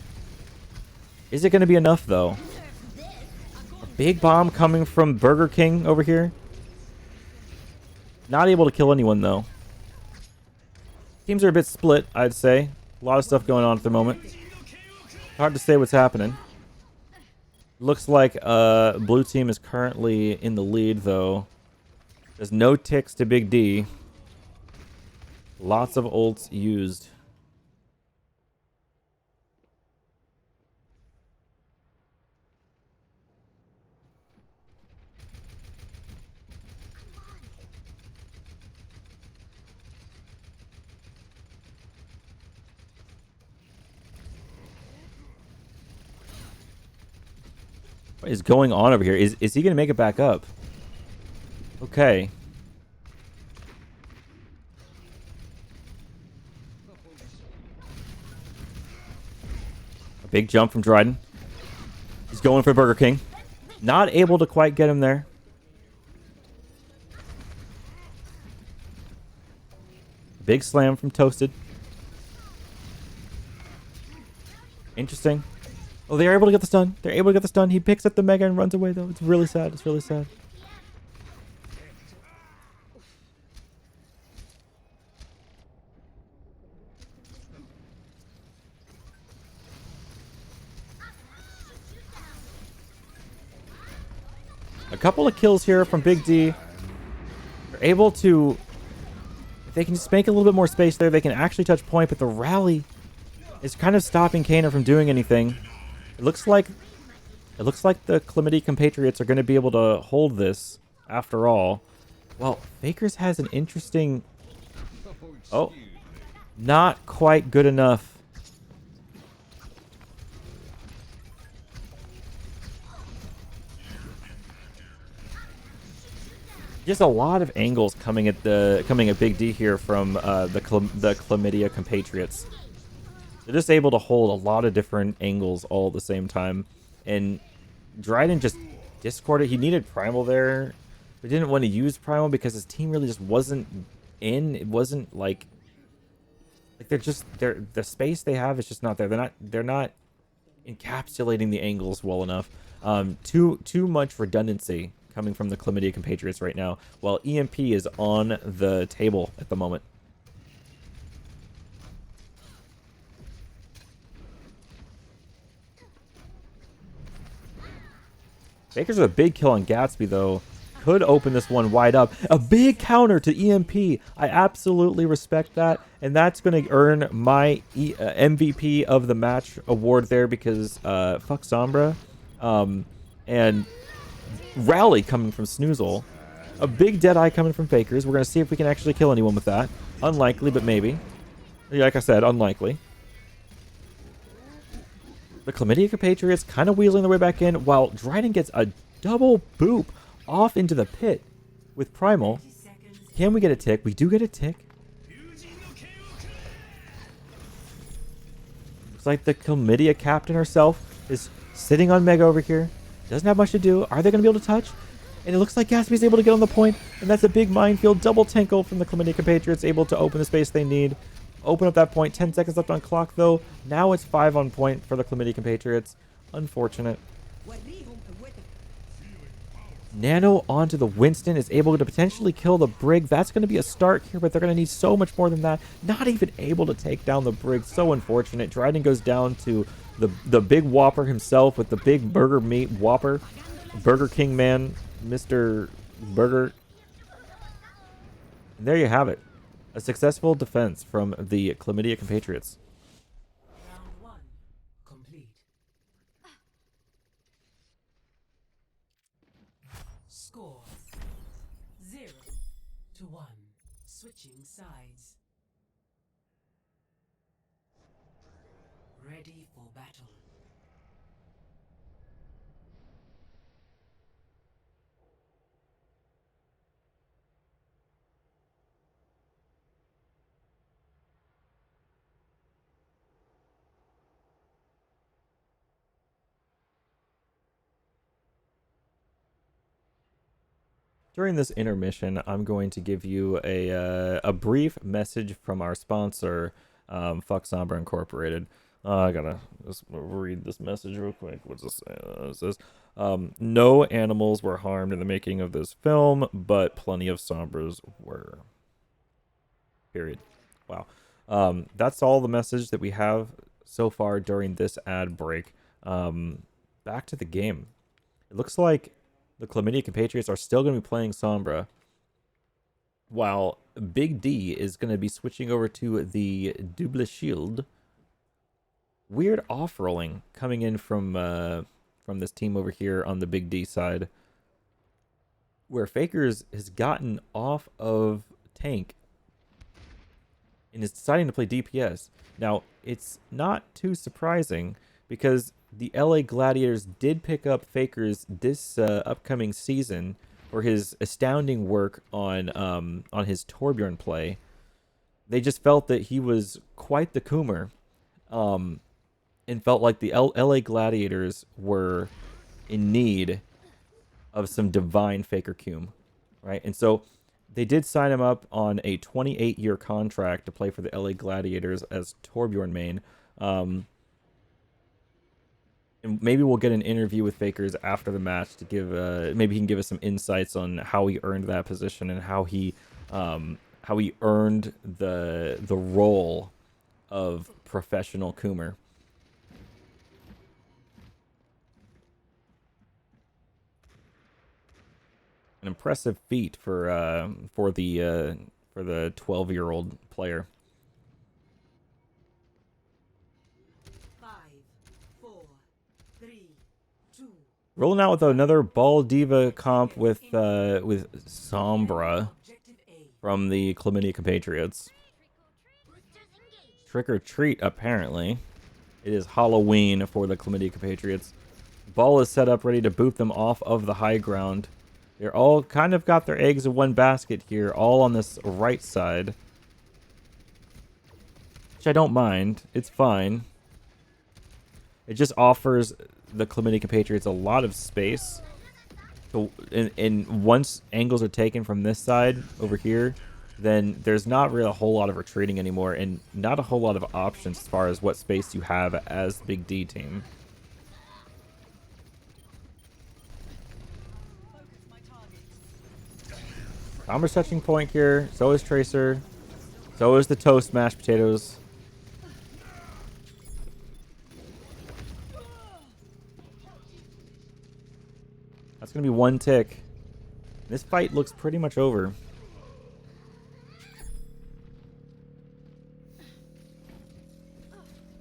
Is it going to be enough, though? A big bomb coming from Burger King over here. Not able to kill anyone, though. Teams are a bit split, I'd say. A lot of stuff going on at the moment. Hard to say what's happening. Looks like blue team is currently in the lead, though. There's no ticks to Big D. Lots of ults used. What is going on over here? Is he going to make it back up? Okay. A big jump from Dryden. He's going for Burger King. Not able to quite get him there. Big slam from Toasted. Interesting. Oh, they're able to get the stun. They're able to get the stun. He picks up the Mega and runs away, though. It's really sad. It's really sad. A couple of kills here from Big D. They're able to... If they can just make a little bit more space there, they can actually touch point, but the rally is kind of stopping Kana from doing anything. It looks like the Chlamydia compatriots are going to be able to hold this after all. Well, Fakers has an interesting... Oh, not quite good enough. Just a lot of angles coming at Big D here from the Chlamydia compatriots. They're just able to hold a lot of different angles all at the same time. And Dryden just discorded. He needed Primal there. But didn't want to use Primal because his team really just wasn't in. It wasn't like the space they have is just not there. They're not encapsulating the angles well enough. Too much redundancy coming from the Chlamydia compatriots right now, while EMP is on the table at the moment. Baker's with a big kill on Gatsby, though. Could open this one wide up. A big counter to EMP. I absolutely respect that. And that's going to earn my MVP of the match award there because fuck Sombra. And Rally coming from Snoozle. A big Deadeye coming from Fakers. We're going to see if we can actually kill anyone with that. Unlikely, but maybe. Like I said, unlikely. The Chlamydia compatriots kind of weaseling their way back in, while Dryden gets a double boop off into the pit with Primal. Can we get a tick? We do get a tick. Looks like the Chlamydia captain herself is sitting on Mega over here. Doesn't have much to do. Are they going to be able to touch? And it looks like Gatsby's able to get on the point, and that's a big minefield. Double tankle from the Chlamydia compatriots, able to open the space they need. Open up that point. 10 seconds left on clock, though. Now it's 5 on point for the Chlamydia compatriots. Unfortunate. Nano onto the Winston is able to potentially kill the Brig. That's going to be a start here, but they're going to need so much more than that. Not even able to take down the Brig. So unfortunate. Dryden goes down to the big Whopper himself with the big burger meat Whopper. Burger King man, Mr. Burger. And there you have it. A successful defense from the Chlamydia compatriots. Round 1 complete. Score 0-1. Switching sides. Ready for battle. During this intermission, I'm going to give you a brief message from our sponsor, Fuck Sombra Incorporated. I gotta just read this message real quick. What's this say? It says, no animals were harmed in the making of this film, but plenty of Sombras were. Period. Wow. That's all the message that we have so far during this ad break. Back to the game. It looks like the Chlamydia compatriots are still going to be playing Sombra, while Big D is going to be switching over to the Double Shield. Weird off-rolling coming in from this team over here on the Big D side, where Fakers has gotten off of tank and is deciding to play DPS. Now, it's not too surprising because the LA Gladiators did pick up Fakers this upcoming season for his astounding work on his Torbjorn play. They just felt that he was quite the coomer, and felt like the LA Gladiators were in need of some divine Faker Cume, right? And so they did sign him up on a 28-year contract to play for the LA Gladiators as Torbjorn main. And maybe we'll get an interview with Fakers after the match to give maybe he can give us some insights on how he earned that position and how he earned the role of professional coomer. An impressive feat for the 12-year-old player. 5, 4, 3, 2. Rolling out with another Ball Diva comp with Sombra Objective A. from the Chlamydia compatriots. Trick or treat, apparently. It is Halloween for the Chlamydia compatriots. Ball is set up ready to boot them off of the high ground. They're all kind of got their eggs in one basket here, all on this right side. Which I don't mind. It's fine. It just offers the Chlamydia compatriots a lot of space. So, and once angles are taken from this side over here, then there's not really a whole lot of retreating anymore, and not a whole lot of options as far as what space you have as the Big D team. Sombra's touching point here. So is Tracer. So is the toast mashed potatoes. That's going to be one tick. This fight looks pretty much over.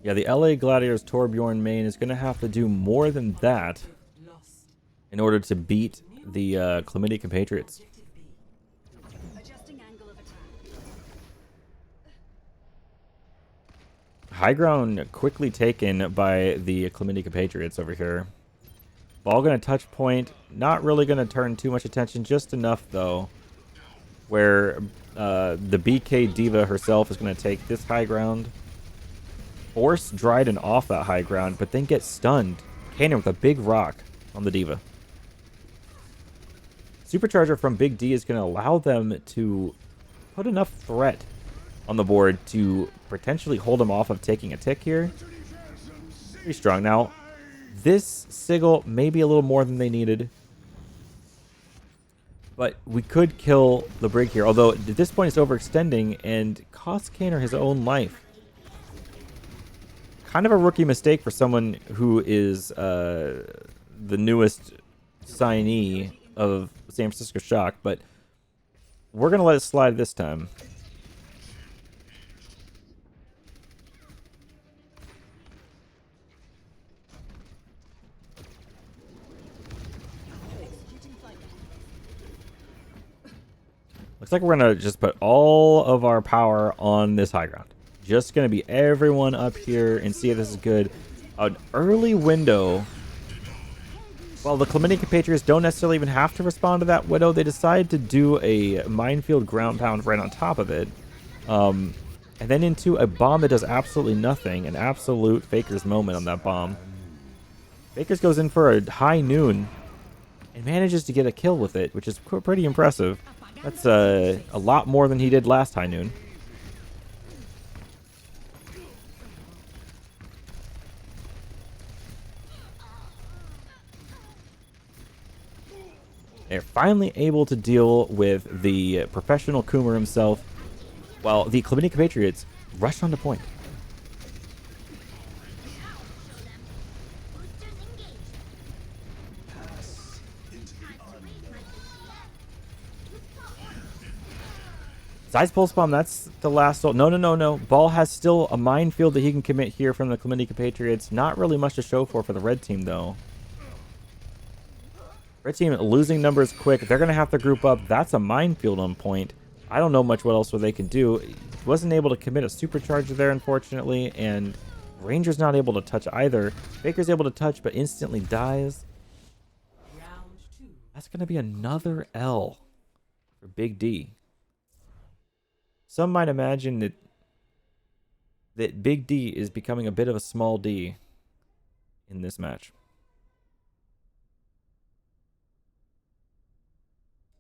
Yeah, the LA Gladiators Torbjorn main is going to have to do more than that Lost. in order to beat the Chlamydia compatriots. Objective B. Adjusting angle of attack. High ground quickly taken by the Chlamydia compatriots over here. Ball going to touch point. Not really going to turn too much attention. Just enough, though, where the BK Diva herself is going to take this high ground. Force Dryden off that high ground, but then get stunned. Kaner with a big rock on the Diva. Supercharger from Big D is going to allow them to put enough threat on the board to potentially hold him off of taking a tick here. Pretty strong. Now, this Sigil may be a little more than they needed, but we could kill the Brig here, although at this point it's overextending and costs Kaner his own life. Kind of a rookie mistake for someone who is the newest signee of San Francisco Shock, but we're going to let it slide this time. Looks like we're going to just put all of our power on this high ground. Just going to be everyone up here and see if this is good. An early window. Well, the Clemente compatriots don't necessarily even have to respond to that Widow. They decide to do a minefield ground pound right on top of it. And then into a bomb that does absolutely nothing. An absolute Faker's moment on that bomb. Fakers goes in for a high noon and manages to get a kill with it, which is pretty impressive. That's a lot more than he did last high noon. They're finally able to deal with the professional Coomer himself, while the Clemente compatriots rush onto point. Size pulse bomb, that's the last ult. No. Ball has still a minefield that he can commit here from the Clemente compatriots. Not really much to show for the red team, though. Red team losing numbers quick. They're going to have to group up. That's a minefield on point. I don't know much what else they can do. He wasn't able to commit a supercharger there, unfortunately, and Ranger's not able to touch either. Baker's able to touch, but instantly dies. Round 2. That's going to be another L for Big D. Some might imagine that Big D is becoming a bit of a small D in this match.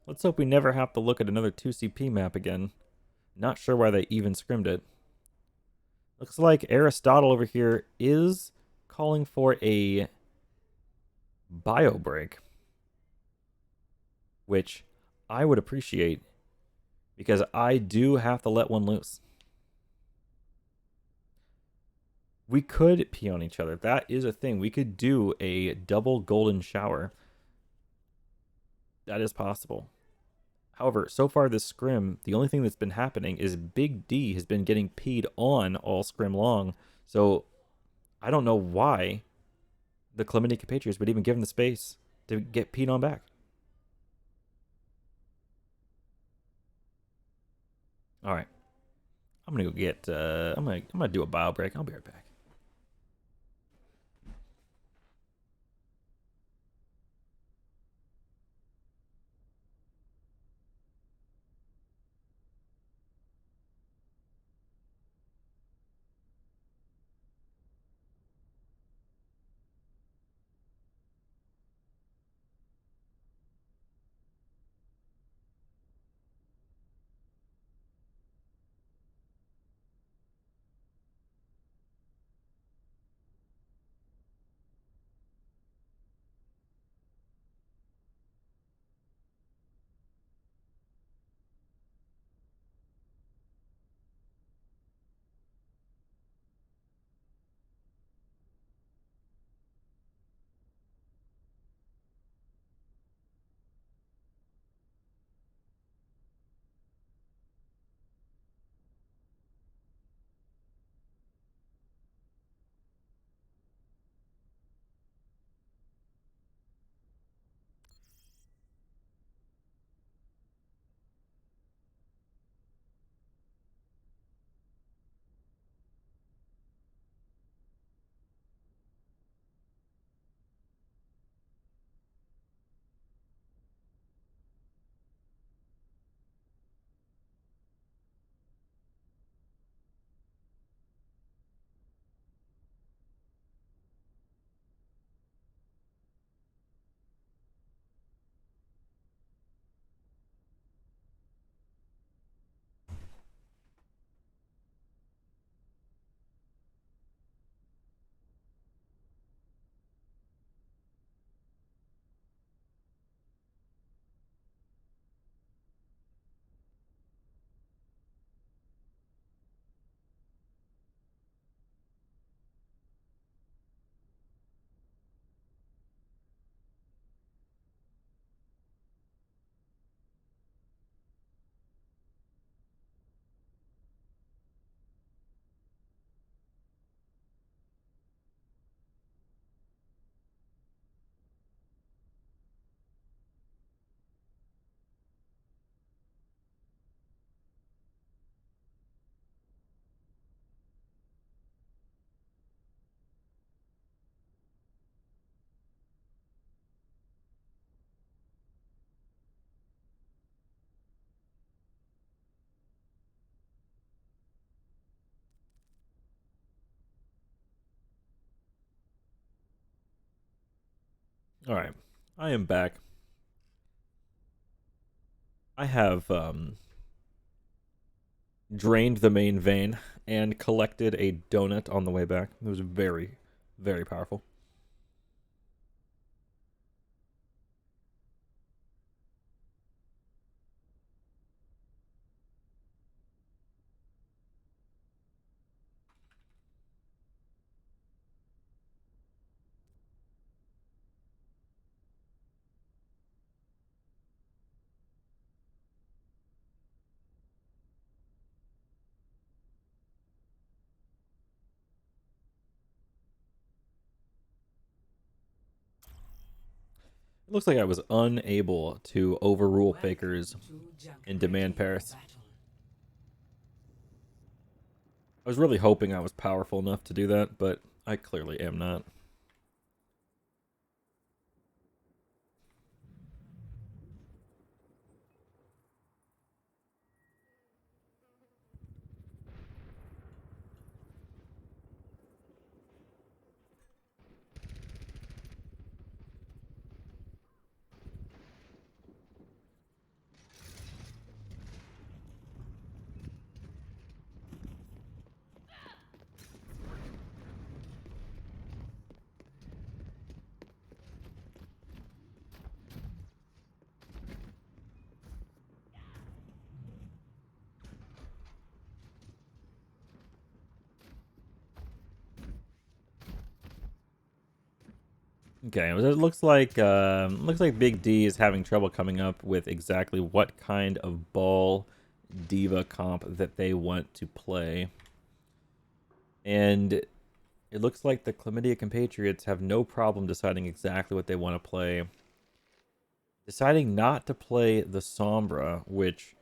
Let's hope we never have to look at another 2CP map again. Not sure why they even scrimmed it. Looks like Aristotle over here is calling for a bio break, which I would appreciate because I do have to let one loose. We could pee on each other. That is a thing. We could do a double golden shower. That is possible. However, so far this scrim, the only thing that's been happening is Big D has been getting peed on all scrim long. So I don't know why the Clemente compatriots would even give him the space to get peed on back. All right. I'm going to go get I'm going to do a bio break. I'll be right back. All right, I am back. I have drained the main vein and collected a donut on the way back. It was very, very powerful. It looks like I was unable to overrule Fakers and demand Paris. I was really hoping I was powerful enough to do that, but I clearly am not. Okay, it looks like Big D is having trouble coming up with exactly what kind of ball diva comp that they want to play. And it looks like the Chlamydia compatriots have no problem deciding exactly what they want to play. Deciding not to play the Sombra, which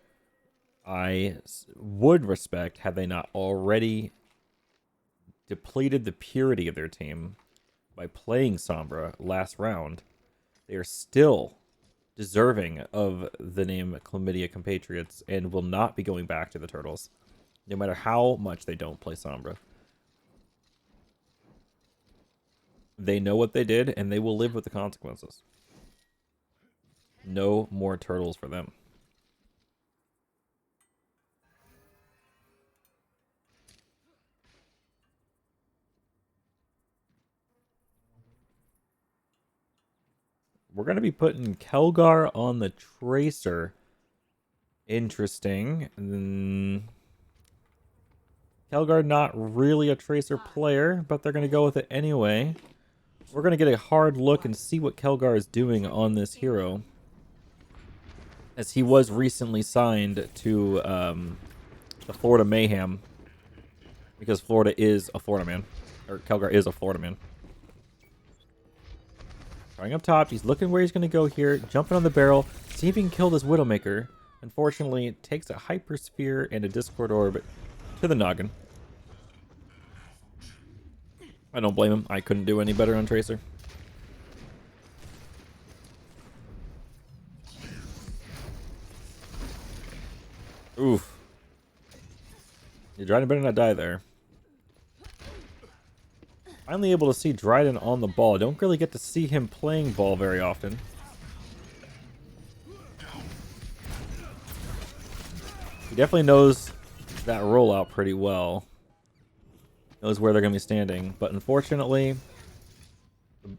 I would respect had they not already depleted the purity of their team by playing Sombra last round. They are still deserving of the name Chlamydia compatriots and will not be going back to the Turtles, no matter how much they don't play Sombra. They know what they did, and they will live with the consequences. No more Turtles for them. We're going to be putting Kelgar on the Tracer. Interesting. Kelgar not really a Tracer player, but they're going to go with it anyway. We're going to get a hard look and see what Kelgar is doing on this hero, as he was recently signed to the Florida Mayhem, because Florida is a Florida man, or Kelgar is a Florida man. Starting up top, he's looking where he's going to go here, jumping on the barrel, see if he can kill this Widowmaker. Unfortunately, it takes a Hyper Sphere and a Discord Orb to the noggin. I don't blame him. I couldn't do any better on Tracer. Oof. You Dryden better not die there. Finally able to see Dryden on the ball. Don't really get to see him playing ball very often. He definitely knows that rollout pretty well. Knows where they're going to be standing. But unfortunately,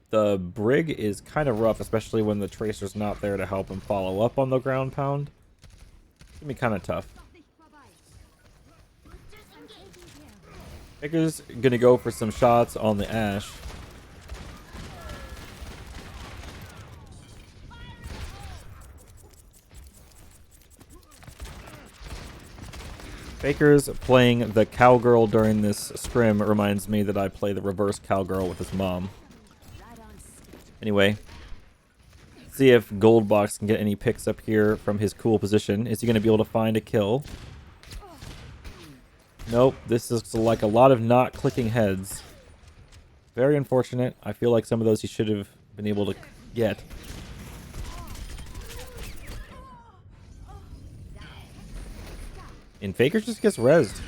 the Brig is kind of rough, especially when the Tracer's not there to help him follow up on the ground pound. It's going to be kind of tough. Faker's going to go for some shots on the Ashe. Faker's playing the cowgirl during this scrim reminds me that I play the reverse cowgirl with his mom. Anyway, see if Goldbox can get any picks up here from his cool position. Is he going to be able to find a kill? Nope, this is like a lot of not clicking heads. Very unfortunate. I feel like some of those he should have been able to get. And Faker just gets rezzed.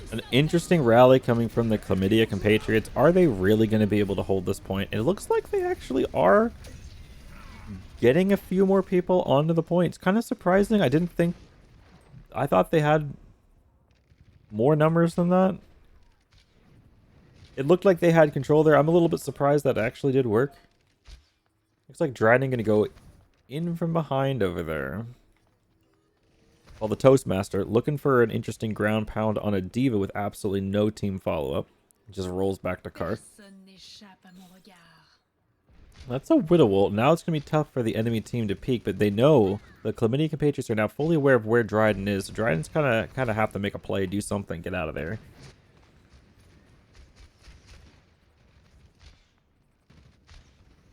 An interesting rally coming from the Chlamydia compatriots. Are they really going to be able to hold this point? It looks like they actually are getting a few more people onto the point. It's kind of surprising. I thought they had more numbers than that. It looked like they had control there. I'm a little bit surprised that actually did work. Looks like Dryden going to go in from behind over there. While the Toastmaster, looking for an interesting ground pound on a Diva with absolutely no team follow-up. Just rolls back to Karth. That's a Widow ult. Now it's going to be tough for the enemy team to peek, but they know the Chlamydia compatriots are now fully aware of where Dryden is. So Dryden's kind of have to make a play, do something, get out of there.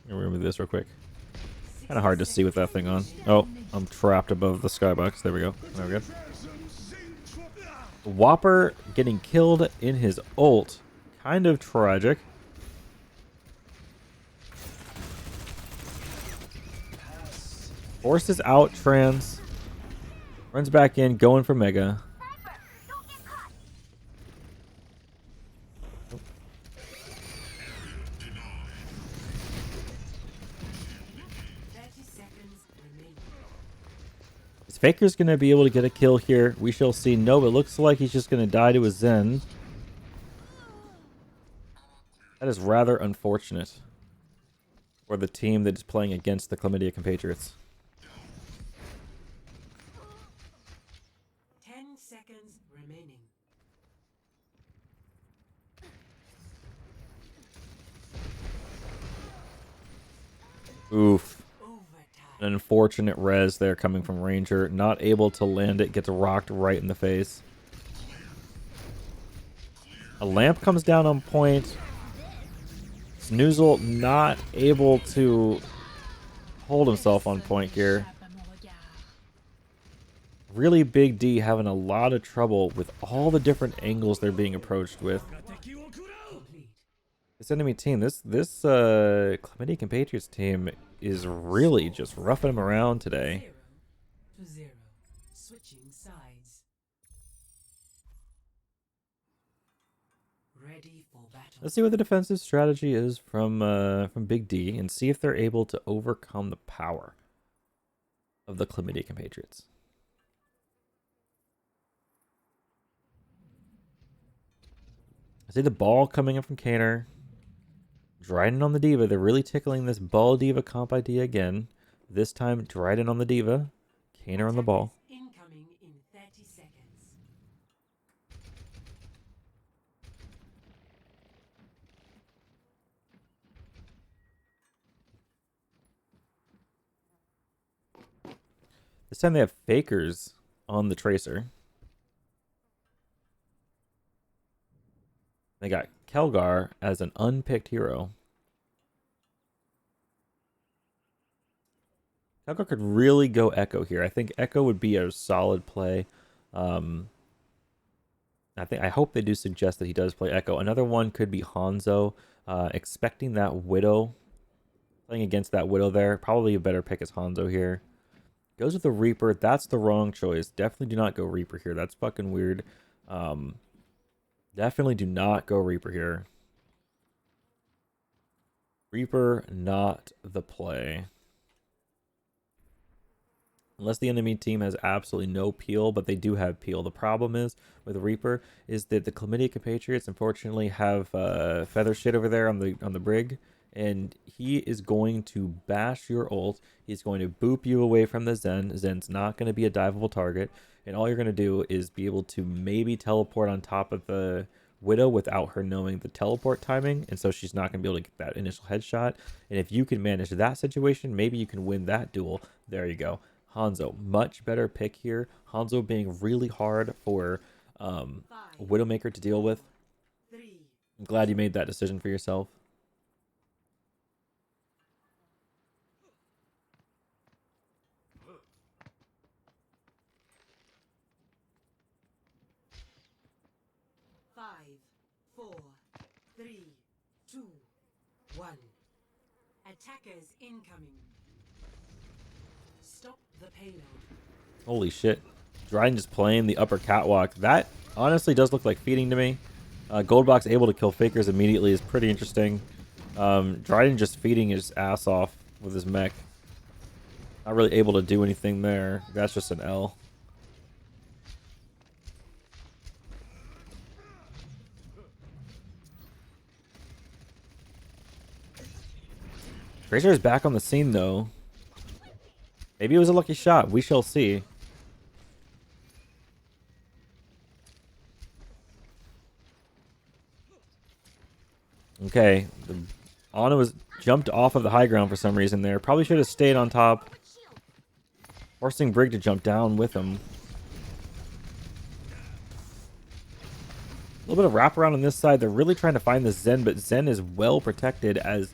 Let me remove this real quick. Kind of hard to see with that thing on. Oh, I'm trapped above the skybox. There we go. There we go. Whopper getting killed in his ult. Kind of tragic. Forces out Trans. Runs back in, going for Mega. Is Faker's going to be able to get a kill here? We shall see. No, it looks like he's just going to die to his Zen. That is rather unfortunate for the team that is playing against the Chlamydia compatriots. 10 seconds remaining. Oof. Overtime. An unfortunate res there coming from Ranger. Not able to land it. Gets rocked right in the face. A lamp comes down on point. Snoozle not able to hold himself on point here. Really Big D having a lot of trouble with all the different angles they're being approached with. This enemy team, this Chlamydia compatriots team is really just roughing him around today. 0-0. Switching sides. Ready for battle. Let's see what the defensive strategy is from Big D and see if they're able to overcome the power of the Chlamydia compatriots. I see the ball coming in from Kaner. Dryden on the Diva. They're really tickling this ball Diva comp idea again. This time, Dryden on the Diva. Kaner on the ball. Incoming in 30 seconds. This time they have Fakers on the Tracer. They got Kelgar as an unpicked hero. Kelgar could really go Echo here. I think Echo would be a solid play. I hope they do suggest that he does play Echo. Another one could be Hanzo. Expecting that Widow. Playing against that Widow there. Probably a better pick is Hanzo here. Goes with the Reaper. That's the wrong choice. Definitely do not go Reaper here. That's fucking weird. Definitely do not go Reaper here. Reaper, not the play. Unless the enemy team has absolutely no peel, but they do have peel. The problem is with Reaper is that the Chlamydia compatriots unfortunately have feather shit over there on the brig, and he is going to bash your ult. He's going to boop you away from the Zen. Zen's not going to be a diveable target, and all you're going to do is be able to maybe teleport on top of the Widow without her knowing the teleport timing, and so she's not going to be able to get that initial headshot. And if you can manage that situation, maybe you can win that duel. There you go. Hanzo, much better pick here. Hanzo being really hard for Widowmaker to deal with. I'm glad you made that decision for yourself. Five, 4, 3, 2, 1. Attackers incoming. Stop the payload. Holy shit. Dryden just playing the upper catwalk. That honestly does look like feeding to me. Goldbox able to kill Fakers immediately is pretty interesting. Dryden just feeding his ass off with his mech. Not really able to do anything there. That's just an L. Tracer is back on the scene though. Maybe it was a lucky shot. We shall see. Okay, the Ana was jumped off of the high ground for some reason there. Probably should have stayed on top. Forcing Brig to jump down with him. A little bit of wraparound on this side. They're really trying to find the Zen, but Zen is well protected as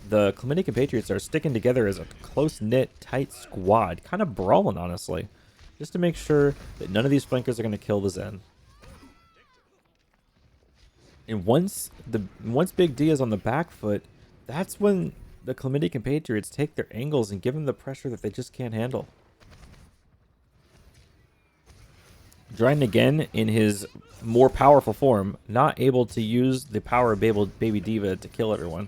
the Climatic compatriots are sticking together as a close-knit, tight squad. Kind of brawling, honestly. Just to make sure that none of these flankers are going to kill the Zen. And once Big D is on the back foot, that's when the Climatic compatriots take their angles and give them the pressure that they just can't handle. Dryden again in his more powerful form, not able to use the power of Baby Diva to kill everyone.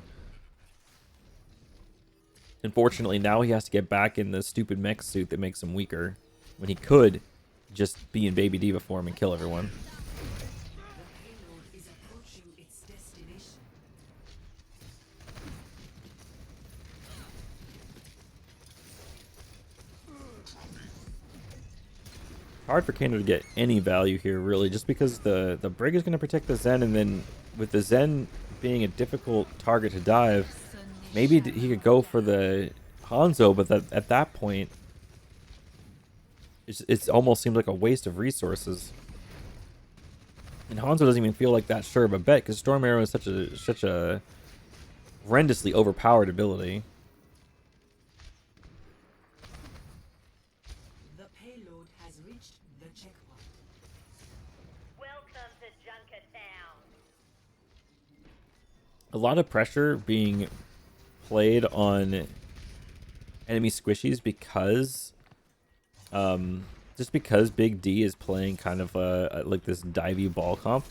Unfortunately, now he has to get back in the stupid mech suit that makes him weaker, when he could just be in Baby Diva form and kill everyone. The payload is approaching its destination. Hard for Kano to get any value here, really, just because the Brig is going to protect the Zen, and then with the Zen being a difficult target to dive, maybe he could go for the Hanzo, but at that point, it almost seems like a waste of resources. And Hanzo doesn't even feel like that sure of a bet, because Storm Arrow is such a horrendously overpowered ability. The payload has reached the checkpoint. Welcome to Junker Town. A lot of pressure being played on enemy squishies because just because Big D is playing kind of like this divey ball comp.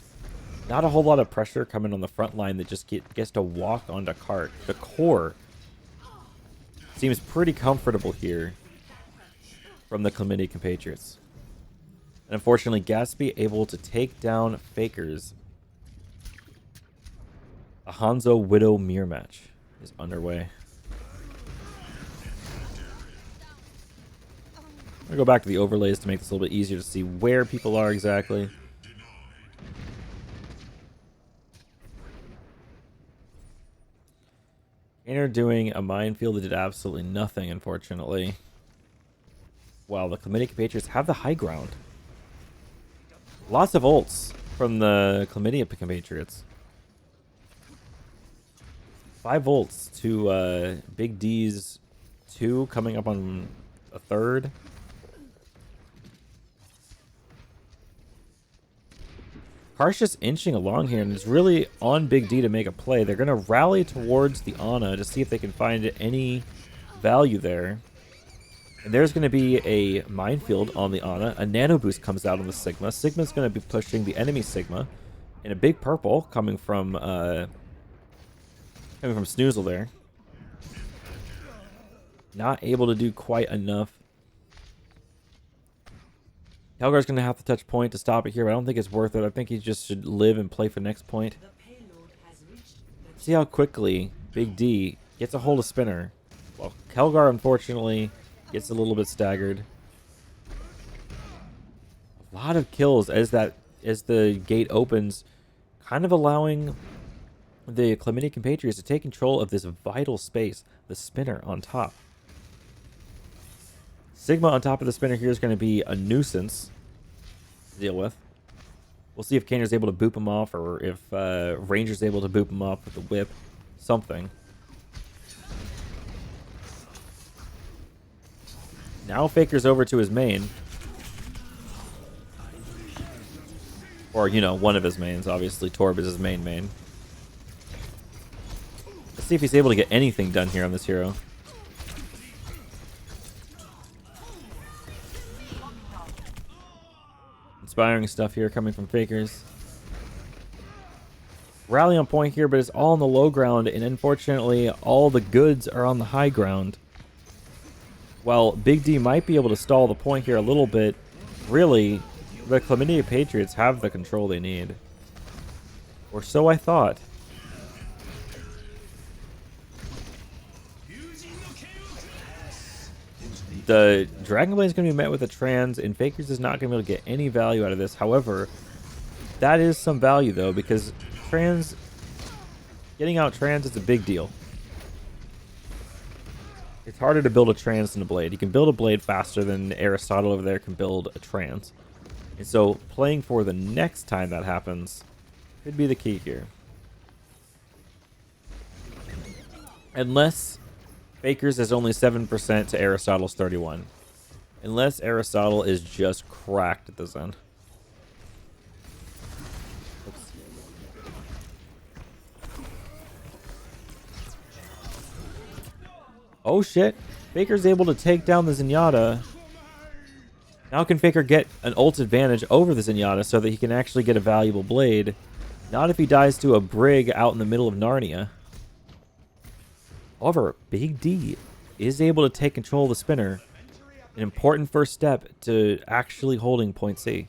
Not a whole lot of pressure coming on the front line that just gets to walk onto cart. The core seems pretty comfortable here from the Climatic compatriots. And unfortunately, Gatsby able to take down Fakers. A Hanzo Widow mirror match is underway. I'm gonna go back to the overlays to make this a little bit easier to see where people are exactly. Kaner doing a minefield that did absolutely nothing, unfortunately. While the Climatic compatriots have the high ground. Lots of ults from the Climatic compatriots. 5 volts to Big D's 2, coming up on a third. Karsh just inching along here, and it's really on Big D to make a play. They're going to rally towards the Ana to see if they can find any value there. And there's going to be a minefield on the Ana. A nano boost comes out on the Sigma. Sigma's going to be pushing the enemy Sigma. And a big purple coming from Snoozle there. Not able to do quite enough. Helgar's going to have to touch point to stop it here, but I don't think it's worth it. I think he just should live and play for next point. The payload has reached the See how quickly Big D gets a hold of Spinner. Well, Helgar, unfortunately, gets a little bit staggered. A lot of kills as the gate opens, kind of allowing the Climatic compatriots to take control of this vital space, the Spinner on top. Sigma on top of the Spinner here is going to be a nuisance to deal with. We'll see if Kaner's able to boop him off, or if Ranger's able to boop him off with the whip. Something. Now Faker's over to his main. Or, you know, one of his mains. Obviously, Torb is his main. Let's see if he's able to get anything done here on this hero. Inspiring stuff here coming from Fakers. Rally on point here, but it's all on the low ground, and unfortunately, all the goods are on the high ground. While Big D might be able to stall the point here a little bit, really, the Chlamydia Patriots have the control they need. Or so I thought. The Dragon Blade is going to be met with a trans, and Fakers is not going to be able to get any value out of this. However, that is some value, though, because trans, getting out trans is a big deal. It's harder to build a trans than a blade. You can build a blade faster than Aristotle over there can build a trans. And so playing for the next time that happens could be the key here. Unless Fakers is only 7% to Aristotle's 31. Unless Aristotle is just cracked at this end. Oh shit. Faker's able to take down the Zenyatta. Now can Faker get an ult advantage over the Zenyatta so that he can actually get a valuable blade? Not if he dies to a Brig out in the middle of Narnia. However, Big D is able to take control of the spinner. An important first step to actually holding point C.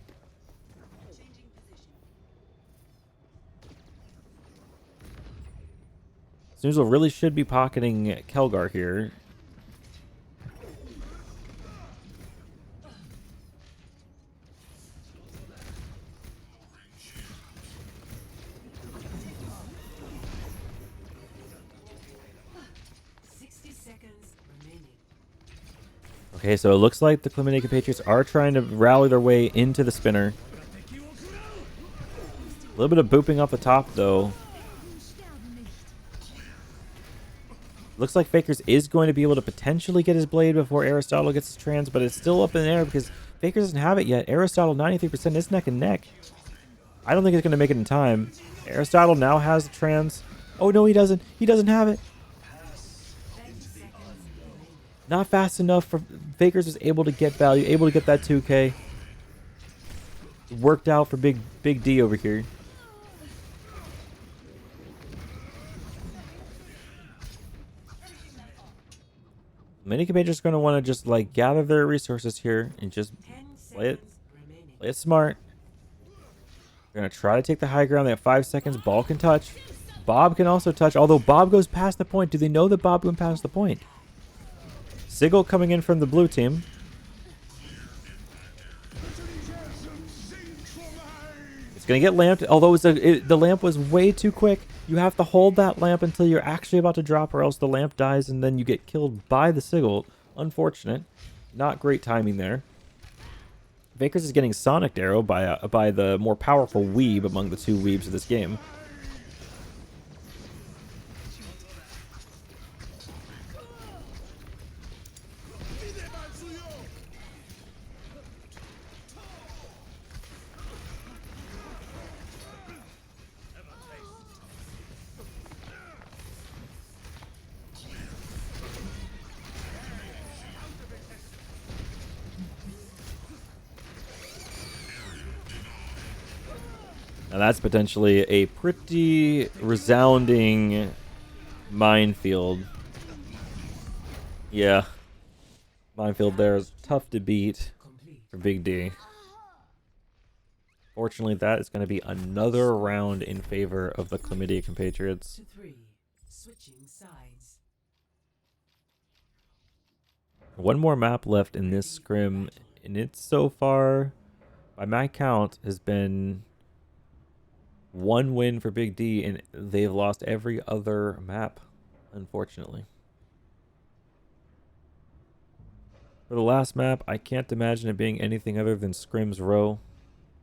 Snoozle really should be pocketing Kelgar here. Okay, so it looks like the Chlamydia Patriots are trying to rally their way into the spinner. A little bit of booping off the top, though. Looks like Fakers is going to be able to potentially get his blade before Aristotle gets his trans, but it's still up in the air because Fakers doesn't have it yet. Aristotle, 93% is neck and neck. I don't think he's going to make it in time. Aristotle now has the trans. Oh, no, he doesn't. He doesn't have it. Not fast enough for Fakers was able to get value, able to get that 2K. Worked out for Big D over here. Many competitors are going to want to just like gather their resources here and just play it smart. They're going to try to take the high ground. They have 5 seconds. Ball can touch. Bob can also touch, although Bob goes past the point. Do they know that Bob went past the point? Sigil coming in from the blue team. It's going to get lamped, although the lamp was way too quick. You have to hold that lamp until you're actually about to drop, or else the lamp dies and then you get killed by the Sigil. Unfortunate. Not great timing there. Fakers is getting Sonic Arrow by the more powerful weeb among the two weebs of this game. Now that's potentially a pretty resounding minefield. Yeah. Minefield there is tough to beat for Big D. Fortunately, that is going to be another round in favor of the Chlamydia compatriots. Switching sides. One more map left in this scrim, and it's so far, by my count, has been one win for Big D, and they've lost every other map, unfortunately. For the last map, I can't imagine it being anything other than Scrim's Row.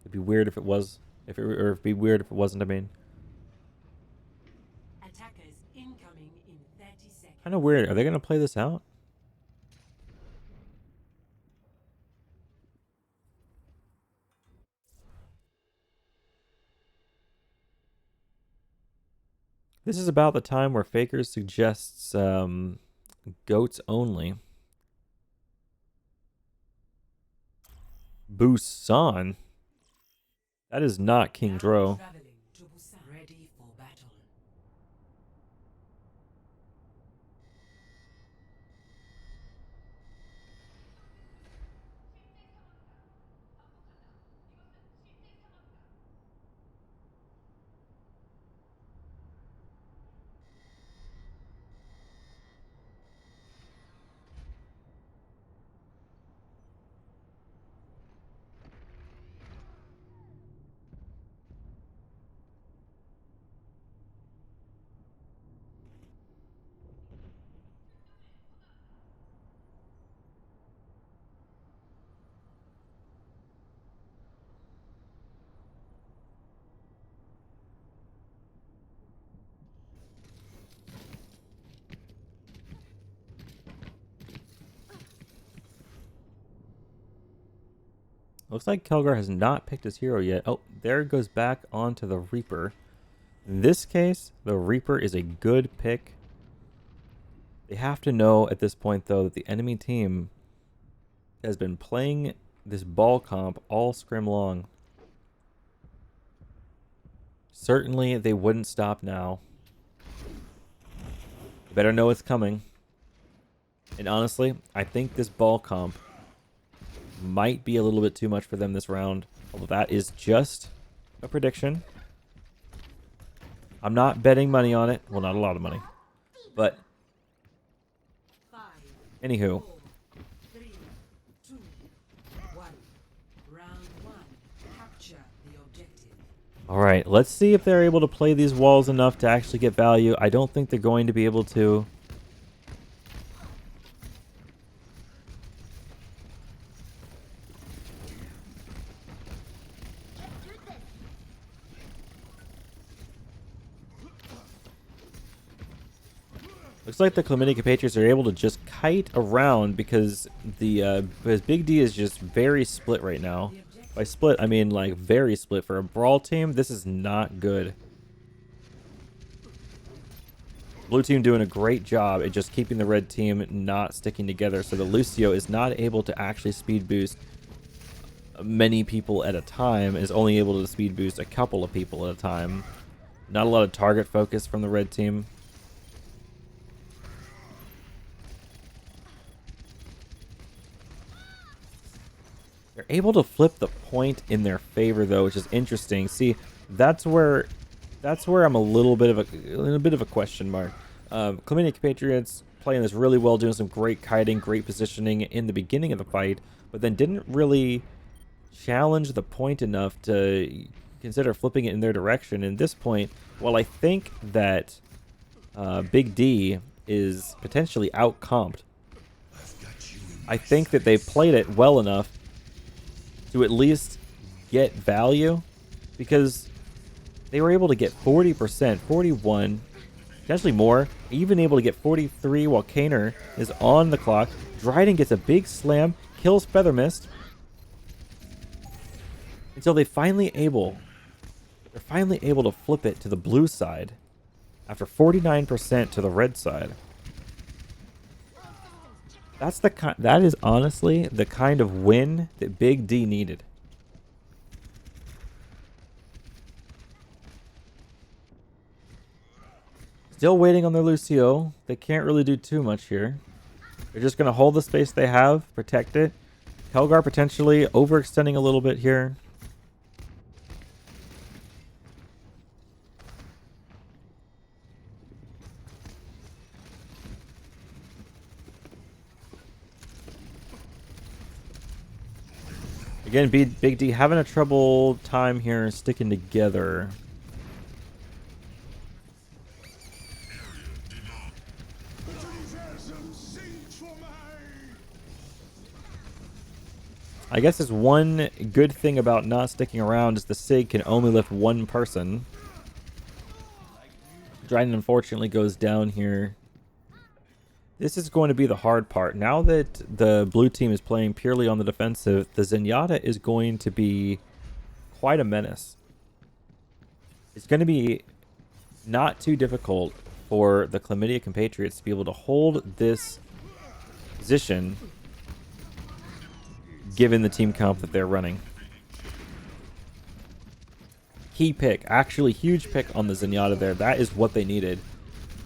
It'd be weird if it was, or it'd be weird if it wasn't. I mean, Attackers incoming in 30 seconds. kind of weird. Are they gonna play this out? This is about the time where Fakers suggests goats only. Busan. That is not King Dro. Traveling to Busan. Ready for battle. Looks like Kelgar has not picked his hero yet. Oh, there it goes back onto the Reaper. In this case, the Reaper is a good pick. They have to know at this point, though, that the enemy team has been playing this ball comp all scrim long. Certainly, they wouldn't stop now. You better know it's coming. And honestly, I think this ball comp might be a little bit too much for them this round. Although that is just a prediction. I'm not betting money on it. Well, not a lot of money. But, 5, anywho. 4, 3, 2, 1. Round 1. Capture the objective. Alright, let's see if they're able to play these walls enough to actually get value. I don't think they're going to be able to. Looks like the Chlamydia compatriots are able to just kite around because because Big D is just very split right now. By split, I mean like very split. For a brawl team, this is not good. Blue team doing a great job at just keeping the red team not sticking together, so the Lucio is not able to actually speed boost many people at a time, is only able to speed boost a couple of people at a time. Not a lot of target focus from the red team. They're able to flip the point in their favor, though, which is interesting. See, that's where I'm a little bit of a question mark. Chlamydia compatriots playing this really well, doing some great kiting, great positioning in the beginning of the fight, but then didn't really challenge the point enough to consider flipping it in their direction. And at this point, while I think that Big D is potentially out-comped, I think that they played it well enough to at least get value, because they were able to get 40%, 41, potentially more, even able to get 43 while Kaner is on the clock. Dryden gets a big slam, kills Feather Mist, until they're finally able to flip it to the blue side after 49% to the red side. That is honestly the kind of win that Big D needed. Still waiting on their Lucio. They can't really do too much here. They're just going to hold the space they have, protect it. Helgar potentially overextending a little bit here. Again, Big D having a trouble time here sticking together. I guess there's one good thing about not sticking around is the SIG can only lift one person. Dryden unfortunately goes down here. This is going to be the hard part. Now that the blue team is playing purely on the defensive, the Zenyatta is going to be quite a menace. It's going to be not too difficult for the Chlamydia compatriots to be able to hold this position given the team comp that they're running. Key pick. Actually, huge pick on the Zenyatta there. That is what they needed.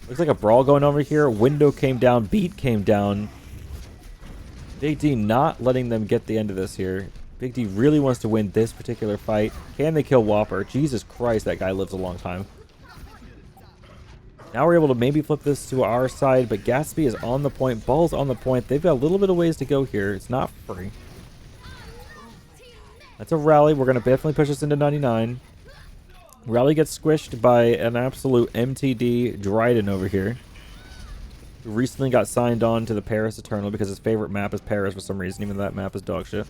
Looks like a brawl going over here. Window came down. Beat came down. Big D not letting them get the end of this here. Big D really wants to win this particular fight. Can they kill Whopper? Jesus Christ, that guy lives a long time. Now we're able to maybe flip this to our side, but Gatsby is on the point. Ball's on the point. They've got a little bit of ways to go here. It's not free. That's a rally. We're going to definitely push us into 99. Rally gets squished by an absolute MTD Dryden over here. Who recently got signed on to the Paris Eternal because his favorite map is Paris for some reason, even though that map is dog shit.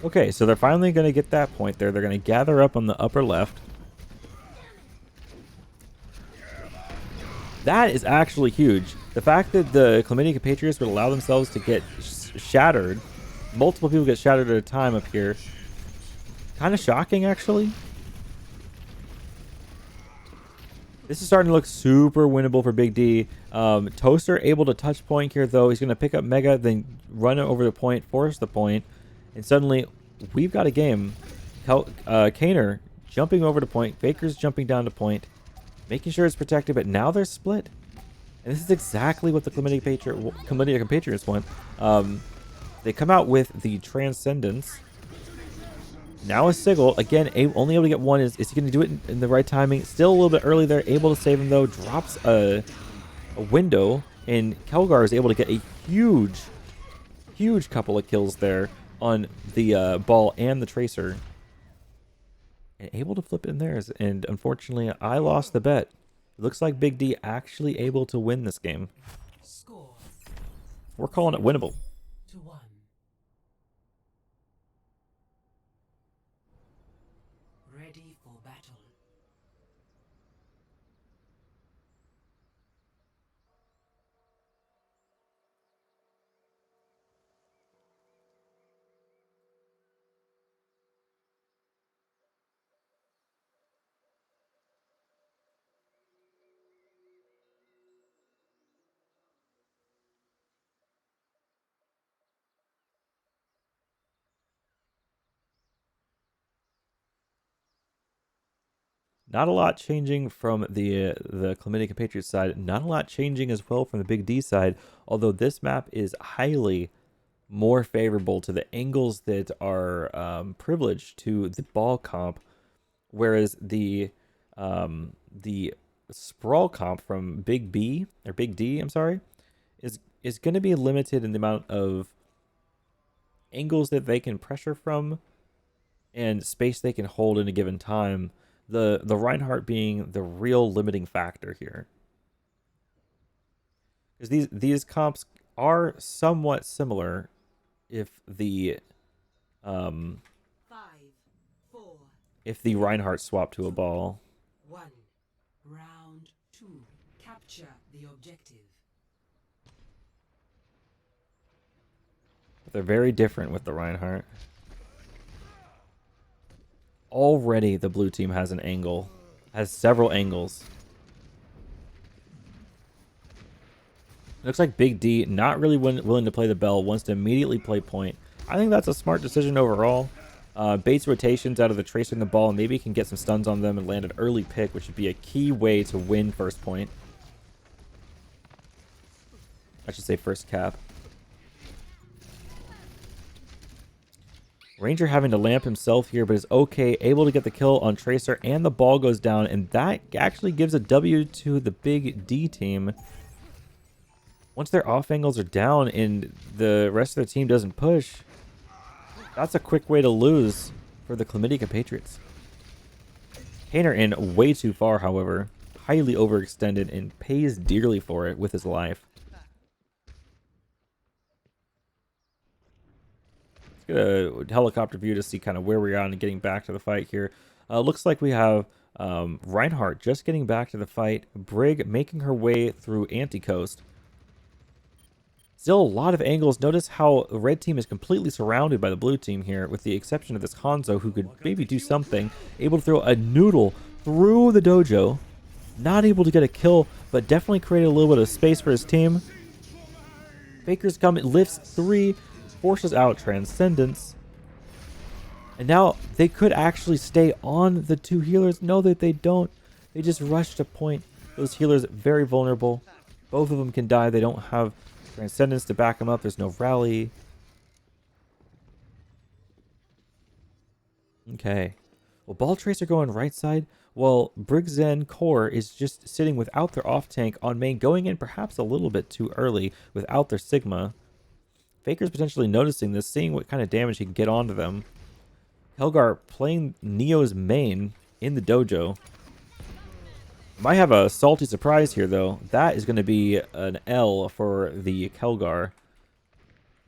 Okay, so they're finally going to get that point there. They're going to gather up on the upper left. That is actually huge. The fact that the Chlamydia compatriots would allow themselves to get shattered, multiple people get shattered at a time up here, kind of shocking, actually. This is starting to look super winnable for Big D. Toaster able to touch point here, though. He's going to pick up Mega, then run it over the point, force the point. And suddenly, we've got a game. Kaner jumping over to point. Faker's jumping down to point. Making sure it's protected, but now they're split. And this is exactly what the Chlamydia compatriots want. They come out with the Transcendence. Now a Sigil. Again, only able to get one. Is he going to do it in the right timing? Still a little bit early there. Able to save him, though. Drops a window. And Kelgar is able to get a huge couple of kills there on the ball and the Tracer. And able to flip in theirs. And unfortunately, I lost the bet. It looks like Big D actually able to win this game. Score We're calling it winnable. 2-1. Ready for battle. Not a lot changing from the Chlamydia compatriots side. Not a lot changing as well from the Big D side. Although this map is highly more favorable to the angles that are privileged to the ball comp, whereas the sprawl comp from Big B or Big D, I'm sorry, is going to be limited in the amount of angles that they can pressure from and space they can hold in a given time. The Reinhardt being the real limiting factor here, because these comps are somewhat similar. If the 5, 4, if the Reinhardt swapped to a ball, 1. Round 2. Capture the objective. but they're very different with the Reinhardt. Already the blue team has an angle, has several angles. Looks like Big D not really willing to play the bell, wants to immediately play point. I think that's a smart decision overall. Baits rotations out of the Tracer and the ball, and maybe he can get some stuns on them and land an early pick, which would be a key way to win first point. I should say first cap. Ranger having to lamp himself here, but is okay, able to get the kill on Tracer, and the ball goes down, and that actually gives a W to the Big D team. Once their off angles are down and the rest of the team doesn't push, that's a quick way to lose for the Chlamydia compatriots. Kaner in way too far, however, highly overextended and pays dearly for it with his life. Get a helicopter view to see kind of where we are and getting back to the fight here. Looks like we have Reinhardt just getting back to the fight. Brig making her way through Anti-Coast. Still a lot of angles. Notice how the red team is completely surrounded by the blue team here, with the exception of this Hanzo, who could maybe do something. Able to throw a noodle through the dojo. Not able to get a kill, but definitely created a little bit of space for his team. Faker's coming, lifts 3, forces out Transcendence. And now they could actually stay on the 2 healers. No, that they don't. They just rush to point. Those healers very vulnerable. Both of them can die. They don't have Transcendence to back them up. There's no rally. Okay. Well, Ball Tracer going right side. Well, Brigzen Core is just sitting without their off tank on main, going in perhaps a little bit too early without their Sigma. Faker's potentially noticing this, seeing what kind of damage he can get onto them. Helgar playing Neo's main in the dojo. Might have a salty surprise here, though. That is going to be an L for the Kelgar.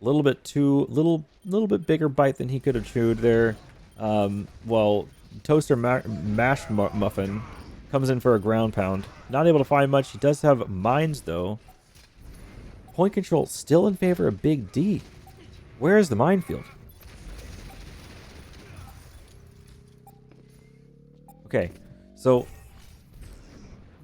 Little bit bigger bite than he could have chewed there. Well, Toaster Mashed Muffin comes in for a ground pound. Not able to find much. He does have mines, though. Point control still in favor of Big D. Where is the minefield? Okay, so